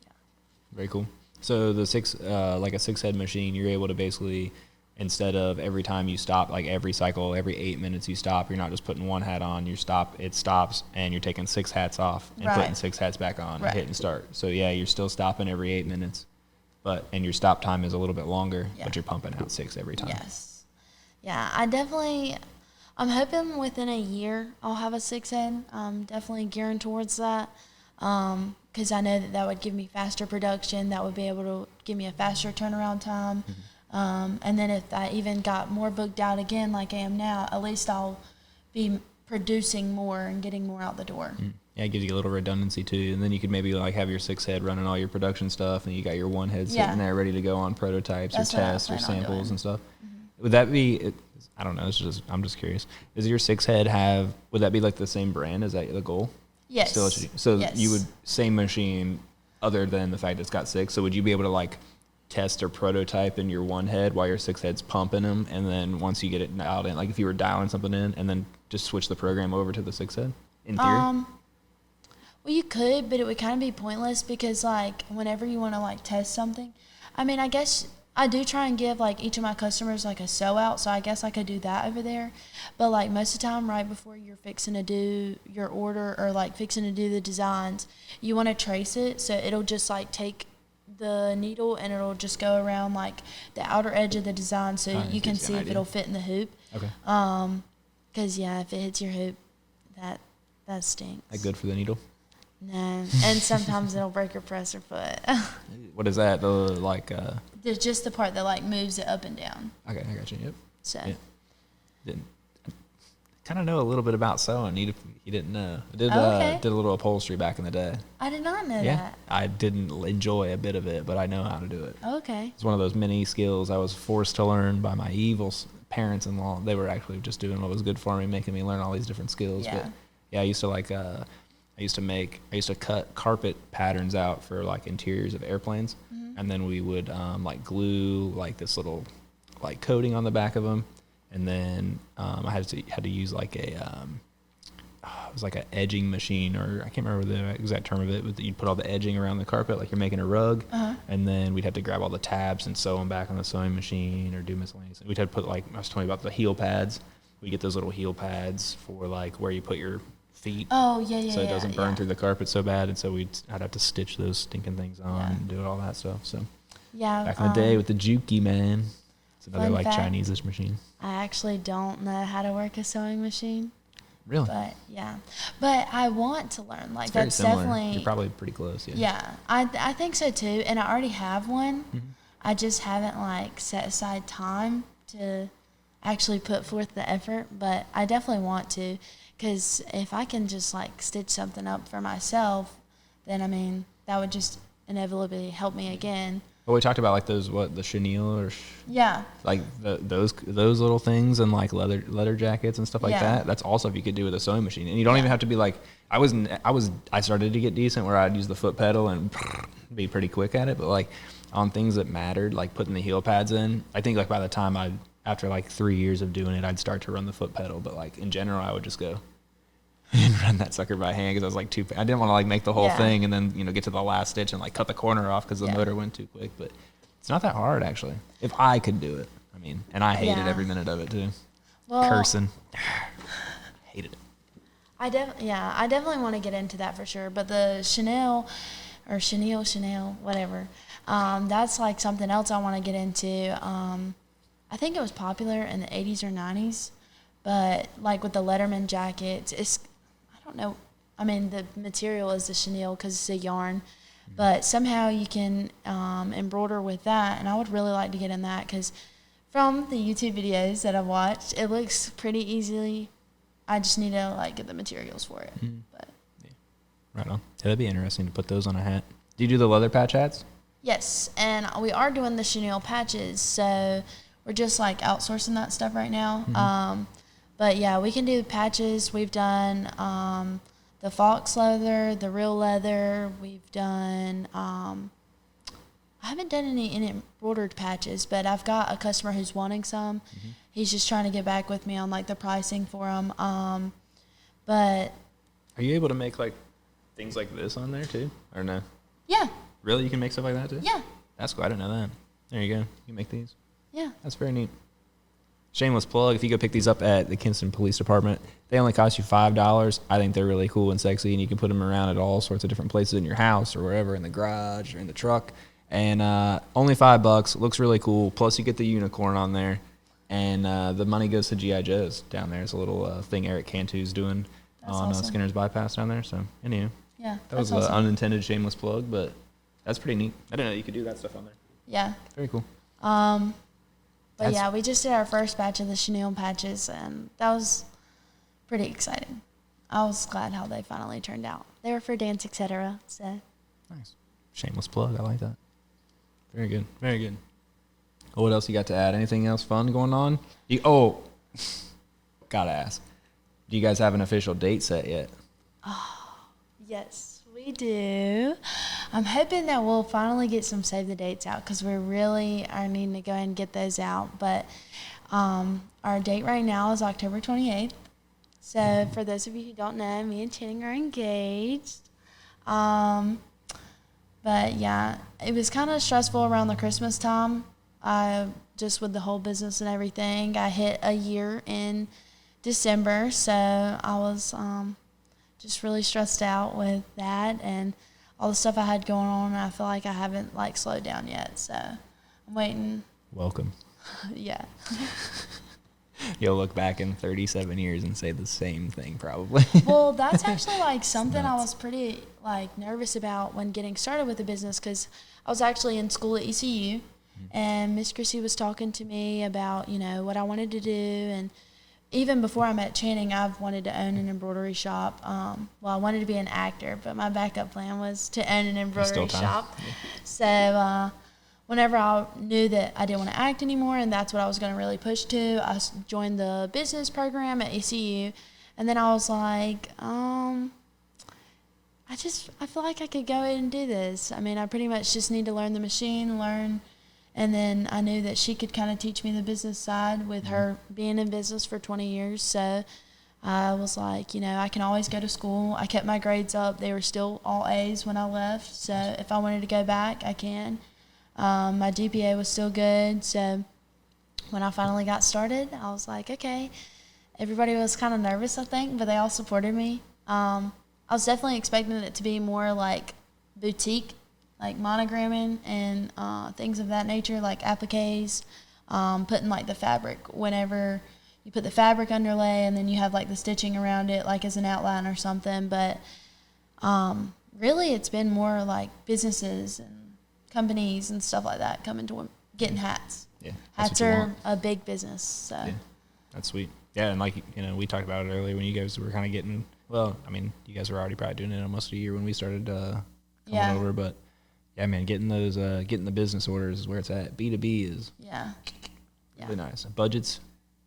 yeah. Very cool. So the like a 6-head machine, you're able to basically, instead of every time you stop, like every cycle, every 8 minutes you stop, you're not just putting one hat on, it stops, and you're taking 6 hats off and putting 6 hats back on and hitting start. So yeah, you're still stopping every 8 minutes, and your stop time is a little bit longer, but you're pumping out 6 every time. Yes. Yeah, I'm hoping within a year I'll have a 6-head. I'm definitely gearing towards that. Because I know that would give me faster production. That would be able to give me a faster turnaround time. And then if I even got more booked out again like I am now, at least I'll be producing more and getting more out the door. Yeah, it gives you a little redundancy too. And then you could maybe like have your 6-head running all your production stuff, and you got your 1-head sitting there ready to go on prototypes or tests or samples and stuff. Would that be, I don't know, I'm just curious. Does your 6-head would that be like the same brand? Is that the goal? Yes. So you would, same machine other than the fact it's got 6. So would you be able to like test or prototype in your 1-head while your 6-head's pumping them, and then once you get it dialed in, like if you were dialing something in, and then just switch the program over to the 6-head in theory? Well, you could, but it would kind of be pointless, because like whenever you want to like test something, I mean, I guess I do try and give like each of my customers like a sew out, so I guess I could do that over there. But like most of the time, right before you're fixing to do your order or like fixing to do the designs, you want to trace it, so it'll just like take the needle and it'll just go around like the outer edge of the design, so you can see if it'll fit in the hoop. Okay. Because yeah, if it hits your hoop, that stinks. That good for the needle? No, and sometimes it'll break your presser foot. What is that? There's just the part that like moves it up and down. Okay, I got you. Yep. So. Yeah. Kind of know a little bit about sewing. You didn't know. I did a little upholstery back in the day. I did not know that. I didn't enjoy a bit of it, but I know how to do it. Okay. It's one of those mini skills I was forced to learn by my evil parents-in-law. They were actually just doing what was good for me, making me learn all these different skills. Yeah. But yeah, I used to cut carpet patterns out for like interiors of airplanes, and then we would like glue like this little like coating on the back of them. And then I had to use like it was like an edging machine, or I can't remember the exact term of it, but you'd put all the edging around the carpet like you're making a rug, and then we'd have to grab all the tabs and sew them back on the sewing machine or do miscellaneous. We'd have to put, like I was telling you about the heel pads. We get those little heel pads for like where you put your feet. Oh, yeah. So it doesn't burn through the carpet so bad, and so I'd have to stitch those stinking things on and do all that stuff. So back in the day with the Juki, man. It's another like Chinese-ish machine. I actually don't know how to work a sewing machine. Really? But yeah. But I want to learn. Like, that's similar. Definitely. You're probably pretty close, yeah. Yeah. I think so too. And I already have one. I just haven't like set aside time to actually put forth the effort, but I definitely want to, because if I can just like stitch something up for myself, then I mean that would just inevitably help me again. Well, we talked about like those, the chenille or like those little things and like leather jackets and stuff like that. That's all stuff you could do with a sewing machine, and you don't even have to be like I started to get decent where I'd use the foot pedal and be pretty quick at it, but like on things that mattered, like putting the heel pads in, I think like by the time after like 3 years of doing it, I'd start to run the foot pedal, but like in general, I would just go and run that sucker by hand because I was like I didn't want to like make the whole thing and then get to the last stitch and like cut the corner off because the motor went too quick. But it's not that hard actually. If I could do it, I mean, and I hated every minute of it too. Well, cursing, hated it. I definitely want to get into that for sure. But the Chanel, whatever, that's like something else I want to get into. I think it was popular in the 80s or 90s, but like with the Letterman jackets, I don't know. I mean, the material is the chenille because it's a yarn, but somehow you can embroider with that, and I would really like to get in that because from the YouTube videos that I've watched, it looks pretty easily. I just need to like get the materials for it. But right on. Yeah, that'd be interesting to put those on a hat. Do you do the leather patch hats? Yes, and we are doing the chenille patches, so we're just like outsourcing that stuff right now. But yeah, we can do patches. We've done the fox leather, the real leather. We've done, I haven't done any embroidered patches, but I've got a customer who's wanting some. He's just trying to get back with me on like the pricing for them. But are you able to make like things like this on there too, or no? Yeah. Really, you can make stuff like that too? Yeah. That's cool. I didn't know that. There you go. You make these. Yeah. That's very neat. Shameless plug, if you go pick these up at the Kinston Police Department, they only cost you $5. I think they're really cool and sexy, and you can put them around at all sorts of different places in your house or wherever, in the garage or in the truck. And only $5. Looks really cool. Plus, you get the unicorn on there. And the money goes to G.I. Joe's down there. It's a little thing Eric Cantu's doing on awesome. Skinner's Bypass down there. So, anyway. Yeah, that was awesome. An unintended shameless plug, but that's pretty neat. I didn't know you could do that stuff on there. Yeah. Very cool. But yeah, we just did our first batch of the chenille patches, and that was pretty exciting. I was glad how they finally turned out. They were for dance, etc. So nice. Shameless plug. I like that. Very good. Very good. What else you got to add? Anything else fun going on? Gotta ask. Do you guys have an official date set yet? Oh, yes, we do. I'm hoping that we'll finally get some save the dates out because we really are needing to go ahead and get those out. But our date right now is October 28th. So for those of you who don't know, me and Channing are engaged. But yeah, it was kind of stressful around the Christmas time. Just with the whole business and everything. I hit a year in December, so I was just really stressed out with that and all the stuff I had going on. I feel like I haven't like slowed down yet, so I'm waiting. Welcome. Yeah. You'll look back in 37 years and say the same thing probably. Well, that's actually like something I was pretty like nervous about when getting started with the business because I was actually in school at ECU. And Miss Chrissy was talking to me about, what I wanted to do. And even before I met Channing, I've wanted to own an embroidery shop. Well, I wanted to be an actor, but my backup plan was to own an embroidery shop. Yeah. So whenever I knew that I didn't want to act anymore and that's what I was going to really push to, I joined the business program at ECU. And then I was like, I feel like I could go ahead and do this. I mean, I pretty much just need to learn the machine, and then I knew that she could kind of teach me the business side with her being in business for 20 years. So I was like, I can always go to school. I kept my grades up. They were still all A's when I left. So if I wanted to go back, I can. My GPA was still good. So when I finally got started, I was like, okay. Everybody was kind of nervous, I think, but they all supported me. I was definitely expecting it to be more like boutique, like monogramming and things of that nature, like appliques, putting like the fabric whenever you put the fabric underlay and then you have like the stitching around it like as an outline or something. But really it's been more like businesses and companies and stuff like that coming to getting hats. Yeah, hats are a big business. So yeah, that's sweet. Yeah, and like, we talked about it earlier when you guys were kind of getting, well, I mean, you guys were already probably doing it almost a year when we started coming over, but Yeah, man, getting the business orders is where it's at. B2B is really nice. Budget's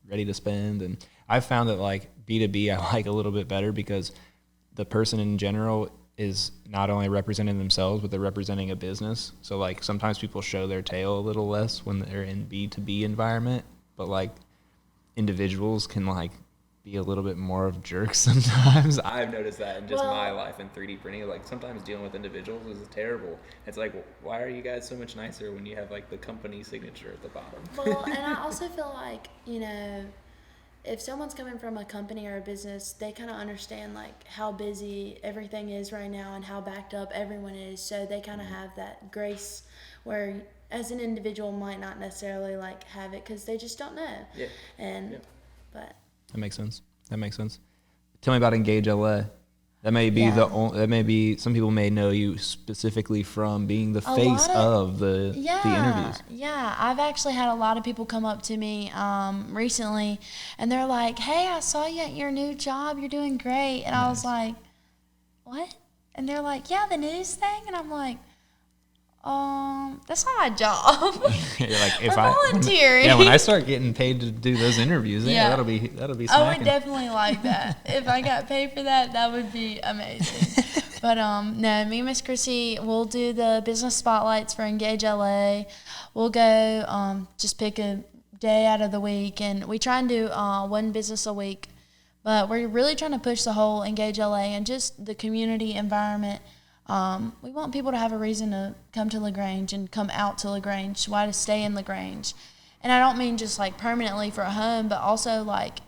ready to spend, and I've found that like B2B I like a little bit better because the person in general is not only representing themselves, but they're representing a business. So like sometimes people show their tail a little less when they're in B2B environment, but like individuals can like be a little bit more of jerks sometimes. I've noticed that in just my life in 3D printing. Like sometimes dealing with individuals is terrible. It's like, why are you guys so much nicer when you have like the company signature at the bottom? Well, and I also feel like, you know, if someone's coming from a company or a business, they kind of understand like how busy everything is right now and how backed up everyone is. So they kind of have that grace where as an individual might not necessarily like have it because they just don't know. Yeah. And, but. That makes sense. Tell me about Engage LA. That may be some people may know you specifically from being the face of the interviews. Yeah, I've actually had a lot of people come up to me recently, and they're like, "Hey, I saw you at your new job. You're doing great." And I was like, "What?" And they're like, "Yeah, the news thing." And I'm like, that's not my job. You're like, if I'm volunteering. When I start getting paid to do those interviews, that'll be smacking. I would definitely like that. If I got paid for that, that would be amazing. But no, me and Miss Chrissy, we'll do the business spotlights for Engage LA. We'll go just pick a day out of the week, and we try and do one business a week. But we're really trying to push the whole Engage LA and just the community environment. We want people to have a reason to come to LaGrange and come out to LaGrange, why to stay in LaGrange. And I don't mean just like permanently for a home, but also like,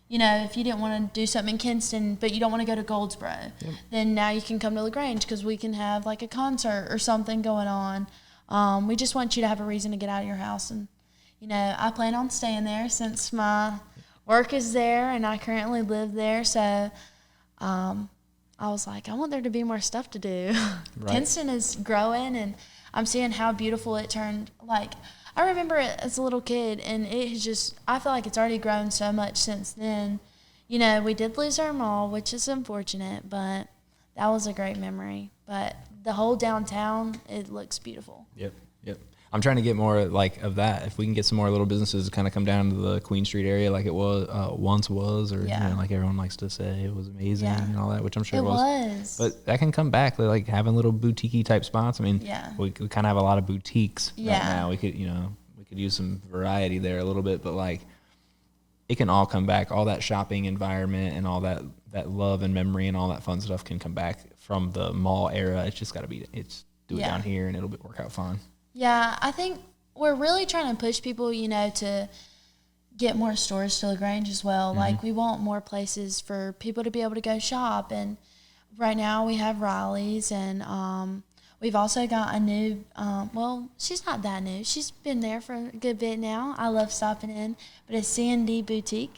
you know, if you didn't want to do something in Kinston, but you don't want to go to Goldsboro, then now you can come to LaGrange because we can have like a concert or something going on. We just want you to have a reason to get out of your house. And, you know, I plan on staying there since my work is there and I currently live there. So, I was like, I want there to be more stuff to do. Right. Kinston is growing, and I'm seeing how beautiful it turned. Like, I remember it as a little kid, and it has just, I feel like it's already grown so much since then. You know, we did lose our mall, which is unfortunate, but that was a great memory. But the whole downtown, it looks beautiful. Yep. I'm trying to get more like of that. If we can get some more little businesses to kind of come down to the Queen Street area like it was once was, or you know, like everyone likes to say it was amazing and all that, which I'm sure it was. But that can come back. Like having little boutique-y type spots. I mean, we kind of have a lot of boutiques right now. We could use some variety there a little bit, but like it can all come back. All that shopping environment and all that love and memory and all that fun stuff can come back from the mall era. It's just got to be it down here and it'll work out fine. Yeah, I think we're really trying to push people, you know, to get more stores to LaGrange as well. Mm-hmm. Like, we want more places for people to be able to go shop. And right now we have Riley's, and we've also got a new, well, she's not that new. She's been there for a good bit now. I love stopping in. But it's C&D Boutique.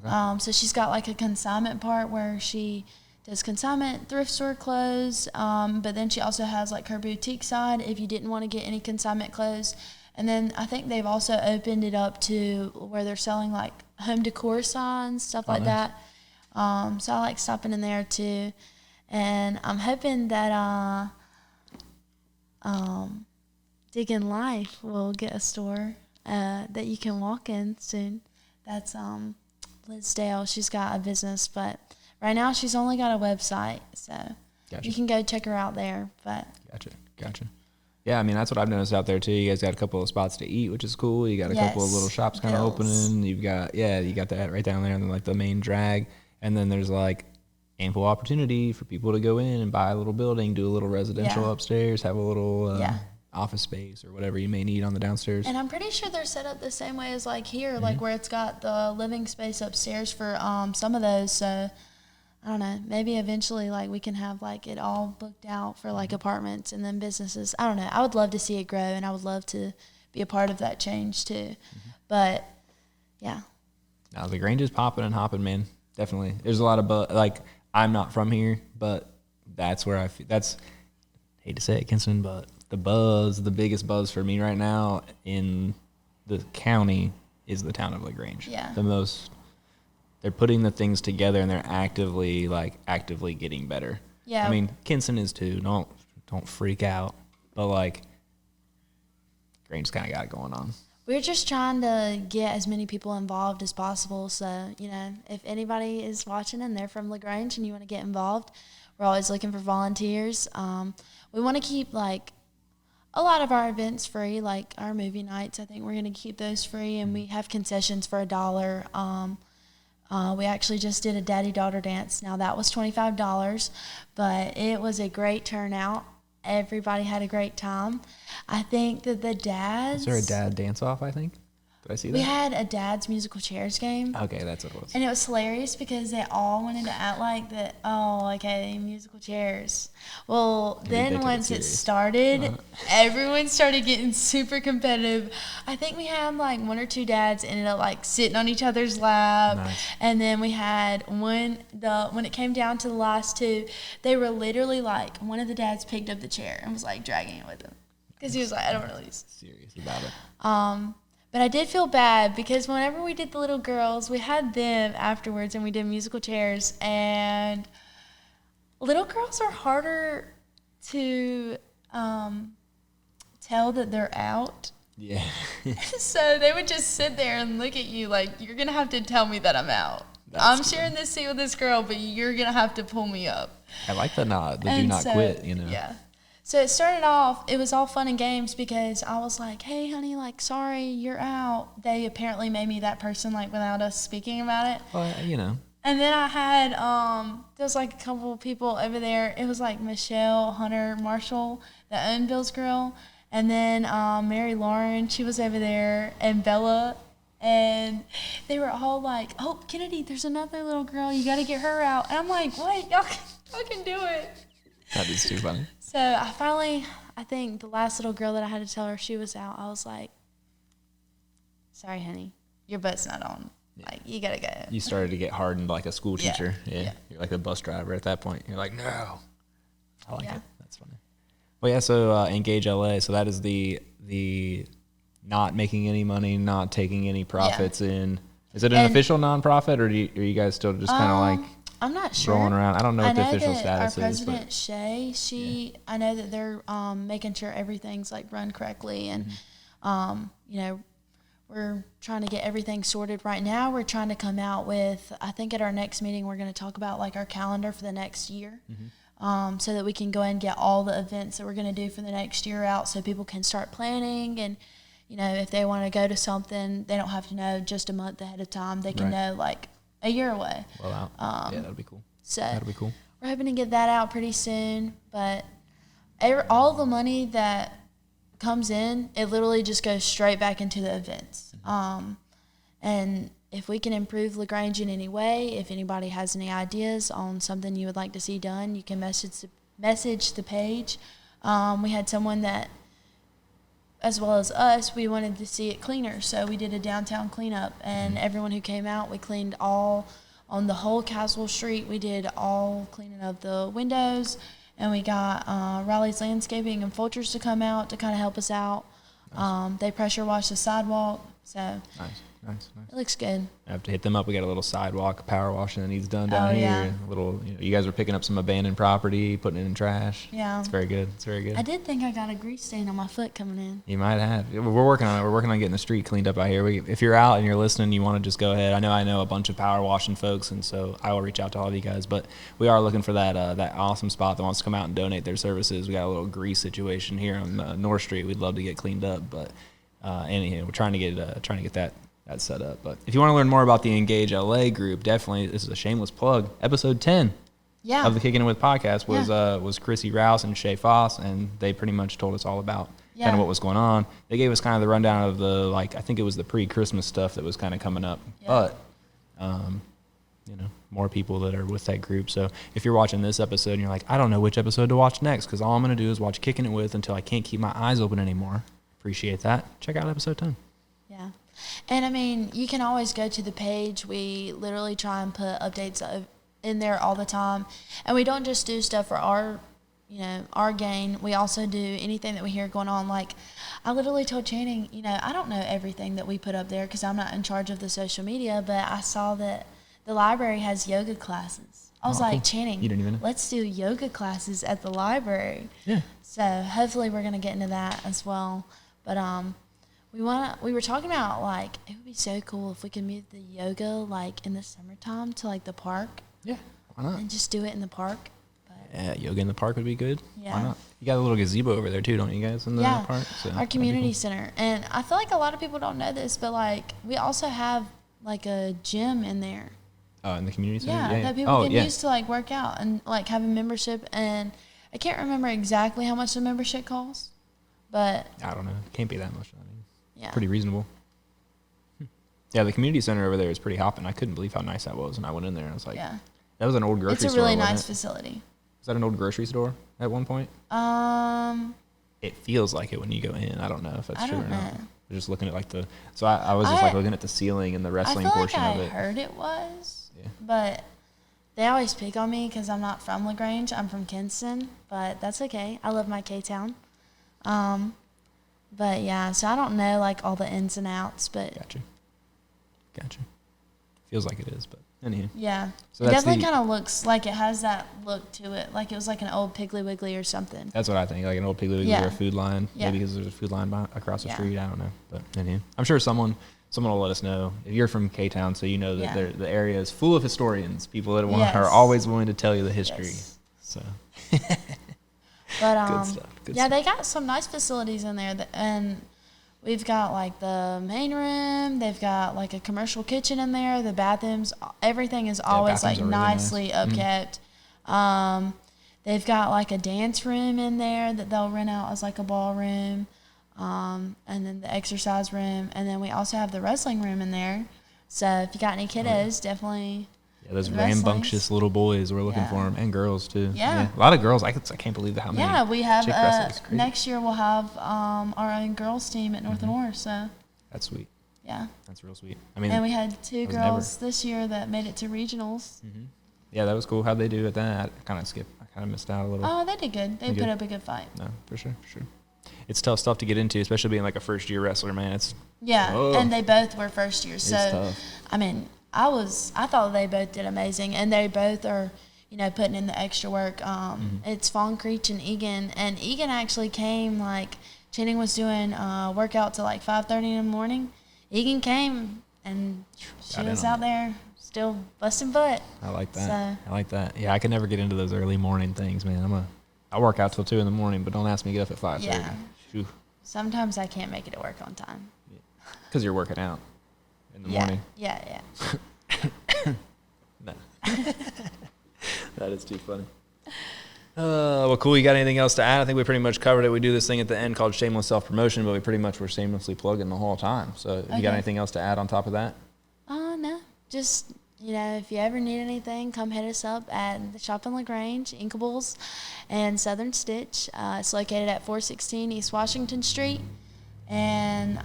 Okay. So she's got, like, a consignment part where she does consignment, thrift store clothes, but then she also has like her boutique side if you didn't want to get any consignment clothes. And then I think they've also opened it up to where they're selling like home decor signs, stuff like that. So I like stopping in there too. And I'm hoping that Diggin' Life will get a store that you can walk in soon. That's Liz Dale. She's got a business, but right now, she's only got a website, so you can go check her out there. But Gotcha. Yeah, I mean, that's what I've noticed out there, too. You guys got a couple of spots to eat, which is cool. You got a couple of little shops kind of opening. You got that right down there, and then, like, the main drag. And then there's, like, ample opportunity for people to go in and buy a little building, do a little residential upstairs, have a little office space or whatever you may need on the downstairs. And I'm pretty sure they're set up the same way as, like, here, like, where it's got the living space upstairs for some of those, so I don't know, maybe eventually like we can have like it all booked out for like apartments and then businesses. I don't know. I would love to see it grow, and I would love to be a part of that change too. But yeah. Now the Grange is popping and hopping, man. Definitely. There's a lot of like I'm not from here, but that's where I feel hate to say it, Kinston, but the biggest buzz for me right now in the county is the town of LaGrange. Yeah. They're putting the things together, and they're actively getting better. Yeah. I mean, Kinston is too. Don't freak out. But like, Grange's kind of got it going on. We're just trying to get as many people involved as possible. So, you know, if anybody is watching and they're from LaGrange and you want to get involved, we're always looking for volunteers. We want to keep, like, a lot of our events free, like our movie nights. I think we're going to keep those free, and we have concessions for $1. We actually just did a daddy-daughter dance. Now, that was $25, but it was a great turnout. Everybody had a great time. I think that the dads... Is there a dad dance-off, I think? Did I see that? We had a dad's musical chairs game. Okay, that's what it was. And it was hilarious because they all wanted to act like that, oh, okay, musical chairs. Well, then once it started, everyone started getting super competitive. I think we had like one or two dads ended up like sitting on each other's lap. Nice. And then we had when it came down to the last two, they were literally like, one of the dads picked up the chair and was like dragging it with him. Because he was like, I don't want to lose. Serious about it. But I did feel bad because whenever we did the little girls, we had them afterwards and we did musical chairs. And little girls are harder to tell that they're out. Yeah. So they would just sit there and look at you like, you're going to have to tell me that I'm out. I'm sharing this seat with this girl, but you're going to have to pull me up. I like the do not quit, you know. Yeah. So it started off, it was all fun and games because I was like, hey, honey, like, sorry, you're out. They apparently made me that person, like, without us speaking about it. Well, you know. And then I had, there was, like, a couple of people over there. It was, like, Michelle, Hunter, Marshall, that owned Bill's Grill. And then Mary Lauren, she was over there, and Bella. And they were all like, oh, Kennedy, there's another little girl. You got to get her out. And I'm like, what? Y'all can do it. That is too funny. So I think the last little girl that I had to tell her she was out, I was like, sorry, honey, your butt's not on. Yeah. Like, you got to go. You started to get hardened like a school teacher. Yeah. You're like a bus driver at that point. You're like, no. I like it. That's funny. Well, yeah, so Engage LA. So that is the not making any money, not taking any profits in. Is it an official nonprofit, or are you guys still just kind of like... I'm not sure. Rolling around. I don't know what the official status is. Our president, Shay, I know that they're making sure everything's like run correctly, and you know, we're trying to get everything sorted right now. We're trying to come out with, I think at our next meeting, we're going to talk about like our calendar for the next year, so that we can go and get all the events that we're going to do for the next year out, so people can start planning. And you know, if they want to go to something, they don't have to know just a month ahead of time. They can know like a year away. Well out. Yeah, that'll be cool. So that'll be cool. We're hoping to get that out pretty soon. But all the money that comes in, it literally just goes straight back into the events. And if we can improve LaGrange in any way, if anybody has any ideas on something you would like to see done, you can message the page. We had someone that, as well as us, we wanted to see it cleaner. So we did a downtown cleanup, and everyone who came out, we cleaned all on the whole Caswell Street. We did all cleaning of the windows, and we got Riley's Landscaping and Fulchers to come out to kind of help us out. Nice. They pressure washed the sidewalk. So Nice. It looks good. I have to hit them up. We got a little sidewalk power washing that needs done down here. Yeah. A little, you guys were picking up some abandoned property, putting it in trash. Yeah. It's very good. I did think I got a grease stain on my foot coming in. You might have. We're working on it. We're working on getting the street cleaned up out here. If you're out and you're listening, you want to just go ahead. I know a bunch of power washing folks, and so I will reach out to all of you guys. But we are looking for that awesome spot that wants to come out and donate their services. We got a little grease situation here on North Street. We'd love to get cleaned up, but anyhow, we're trying to get that set up. But if you want to learn more about the Engage LA group, definitely, this is a shameless plug. Episode 10 of the Kickin' With podcast was Chrissy Rouse and Shay Foss, and they pretty much told us all about kind of what was going on. They gave us kind of the rundown of the, I think it was the pre-Christmas stuff that was kind of coming up. Yeah. But, more people that are with that group. So if you're watching this episode and you're like, I don't know which episode to watch next, because all I'm going to do is watch Kickin' It With until I can't keep my eyes open anymore. Appreciate that. Check out episode 10. Yeah. And I mean, you can always go to the page. We literally try and put updates in there all the time. And we don't just do stuff for our gain. We also do anything that we hear going on. Like, I literally told Channing, I don't know everything that we put up there because I'm not in charge of the social media, but I saw that the library has yoga classes. I was like, Channing, you didn't even know? Let's do yoga classes at the library. Yeah. So hopefully we're gonna get into that as well. But we were talking about like it would be so cool if we could move the yoga like in the summertime to like the park. Yeah. Why not? And just do it in the park. But yeah, yoga in the park would be good. Yeah. Why not? You got a little gazebo over there too, don't you guys, in the park? So our community center. And I feel like a lot of people don't know this, but like we also have like a gym in there. Oh, in the community center? Yeah, that people can use to like work out and like have a membership. And I can't remember exactly how much the membership costs, but I don't know. It can't be that much. I mean, yeah, pretty reasonable. Yeah, the community center over there is pretty hopping. I couldn't believe how nice that was, and I went in there and I was like, yeah, that was an old grocery store. It's a really nice facility. Was that an old grocery store at one point? It feels like it when you go in. I don't know if that's true or not. We're just looking at like I was just like looking at the ceiling and the wrestling portion of it. I heard it was, but they always pick on me because I'm not from LaGrange. I'm from Kinston, but that's okay. I love my K-Town. But yeah, so I don't know like all the ins and outs, but Gotcha. Feels like it is, but anywho. Yeah. So it definitely kind of looks like it has that look to it, like it was like an old Piggly Wiggly or something. That's what I think, like an old Piggly Wiggly or a food line. Yeah. Maybe because there's a food line across the street. I don't know, but anywho, I'm sure someone will let us know if you're from K-Town, so you know that the area is full of historians, people that are always willing to tell you the history. Yes. So. But good stuff. Good stuff. They got some nice facilities in there, and we've got like the main room. They've got like a commercial kitchen in there. The bathrooms, everything is always like nicely upkept. Mm-hmm. They've got like a dance room in there that they'll rent out as like a ballroom, and then the exercise room, and then we also have the wrestling room in there. So if you got any kiddos, definitely. Yeah, those rambunctious little boys, we're looking for them, and girls too. Yeah. A lot of girls. I can't believe how many. Yeah, we have next year we'll have our own girls team at North and Orr. So that's sweet. Yeah, that's real sweet. I mean, and we had 2 girls this year that made it to regionals. Mm-hmm. Yeah, that was cool. How'd they do at that? I kind of missed out a little. Oh, they did good. They put up a good fight. No, for sure. It's tough stuff to get into, especially being like a first year wrestler, man. And they both were first years. So it's tough. I mean, I thought they both did amazing, and they both are, putting in the extra work. It's Fawn Creech and Egan actually came, like, Channing was doing workout till like 5:30 in the morning. Egan came, and she was out there still busting butt. I like that. Yeah, I could never get into those early morning things, man. I work out till 2 in the morning, but don't ask me to get up at 5:30. Yeah. Whew. Sometimes I can't make it to work on time. Because you're working out in the morning. Yeah. No. That is too funny. Well, cool. You got anything else to add? I think we pretty much covered it. We do this thing at the end called shameless self-promotion, but we pretty much were shamelessly plugging the whole time. So you got anything else to add on top of that? No. Just, if you ever need anything, come hit us up at the shop in LaGrange, Inkables, and Southern Stitch. It's located at 416 East Washington Street. And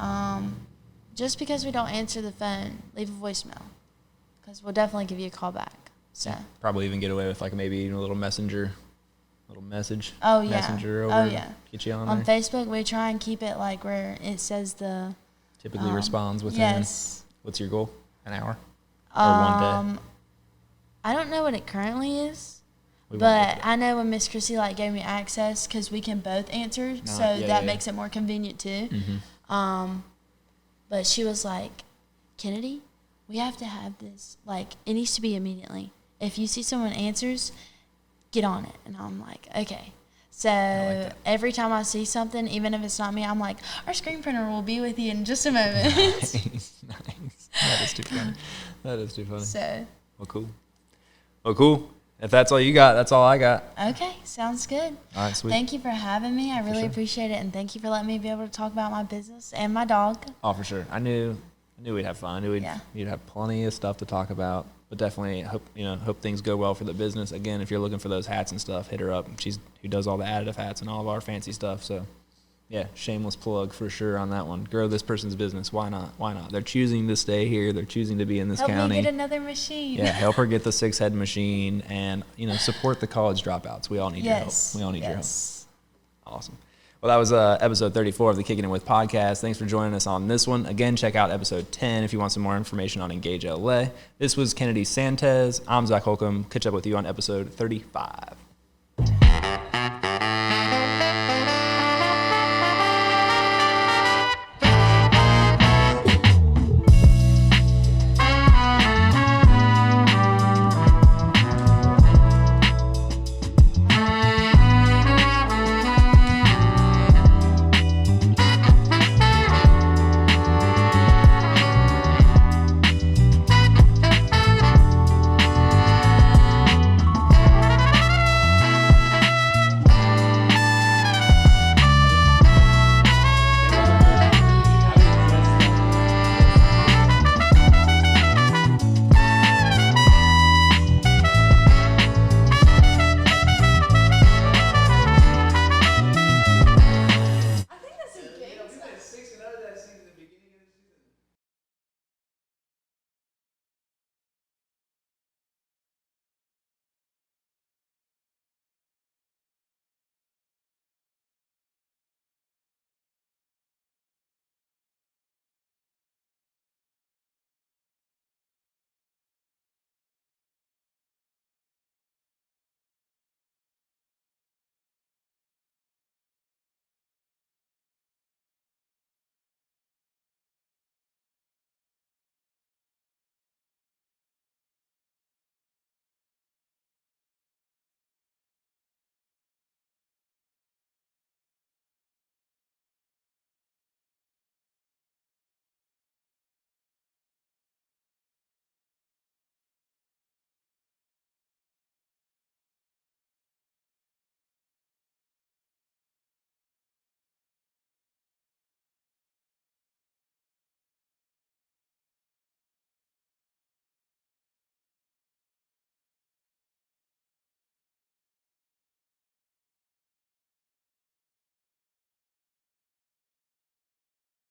just because we don't answer the phone, leave a voicemail, because we'll definitely give you a call back. So probably even get away with like maybe a little message. Oh yeah. Messenger over. Get you on there. Facebook, we try and keep it like where it says the. Typically responds within. Yes. What's your goal? An hour? Or 1 day? I don't know what it currently is. But I know when Miss Chrissy gave me access, because we can both answer, that makes it more convenient too. Mm-hmm. But she was like, Kennedy, we have to have this. It needs to be immediately. If you see someone answers, get on it. And I'm like, okay. So every time I see something, even if it's not me, I'm like, our screen printer will be with you in just a moment. Nice. That is too funny. So. Well, cool. If that's all you got, that's all I got. Okay, sounds good. All right, sweet. Thank you for having me. I really appreciate it, and thank you for letting me be able to talk about my business and my dog. Oh, for sure. I knew we'd have fun. I knew we'd have plenty of stuff to talk about. But definitely hope things go well for the business. Again, if you're looking for those hats and stuff, hit her up. She's who does all the additive hats and all of our fancy stuff. So, yeah, shameless plug for sure on that one. Grow this person's business. Why not? They're choosing to stay here. They're choosing to be in this county. Help me get another machine. Yeah, help her get the 6-head machine, and support the college dropouts. We all need your help. We all need your help. Awesome. Well, that was episode 34 of the Kickin' With podcast. Thanks for joining us on this one. Again, check out episode 10 if you want some more information on Engage LA. This was Kennedy Santes. I'm Zac Holcomb. Catch up with you on episode 35.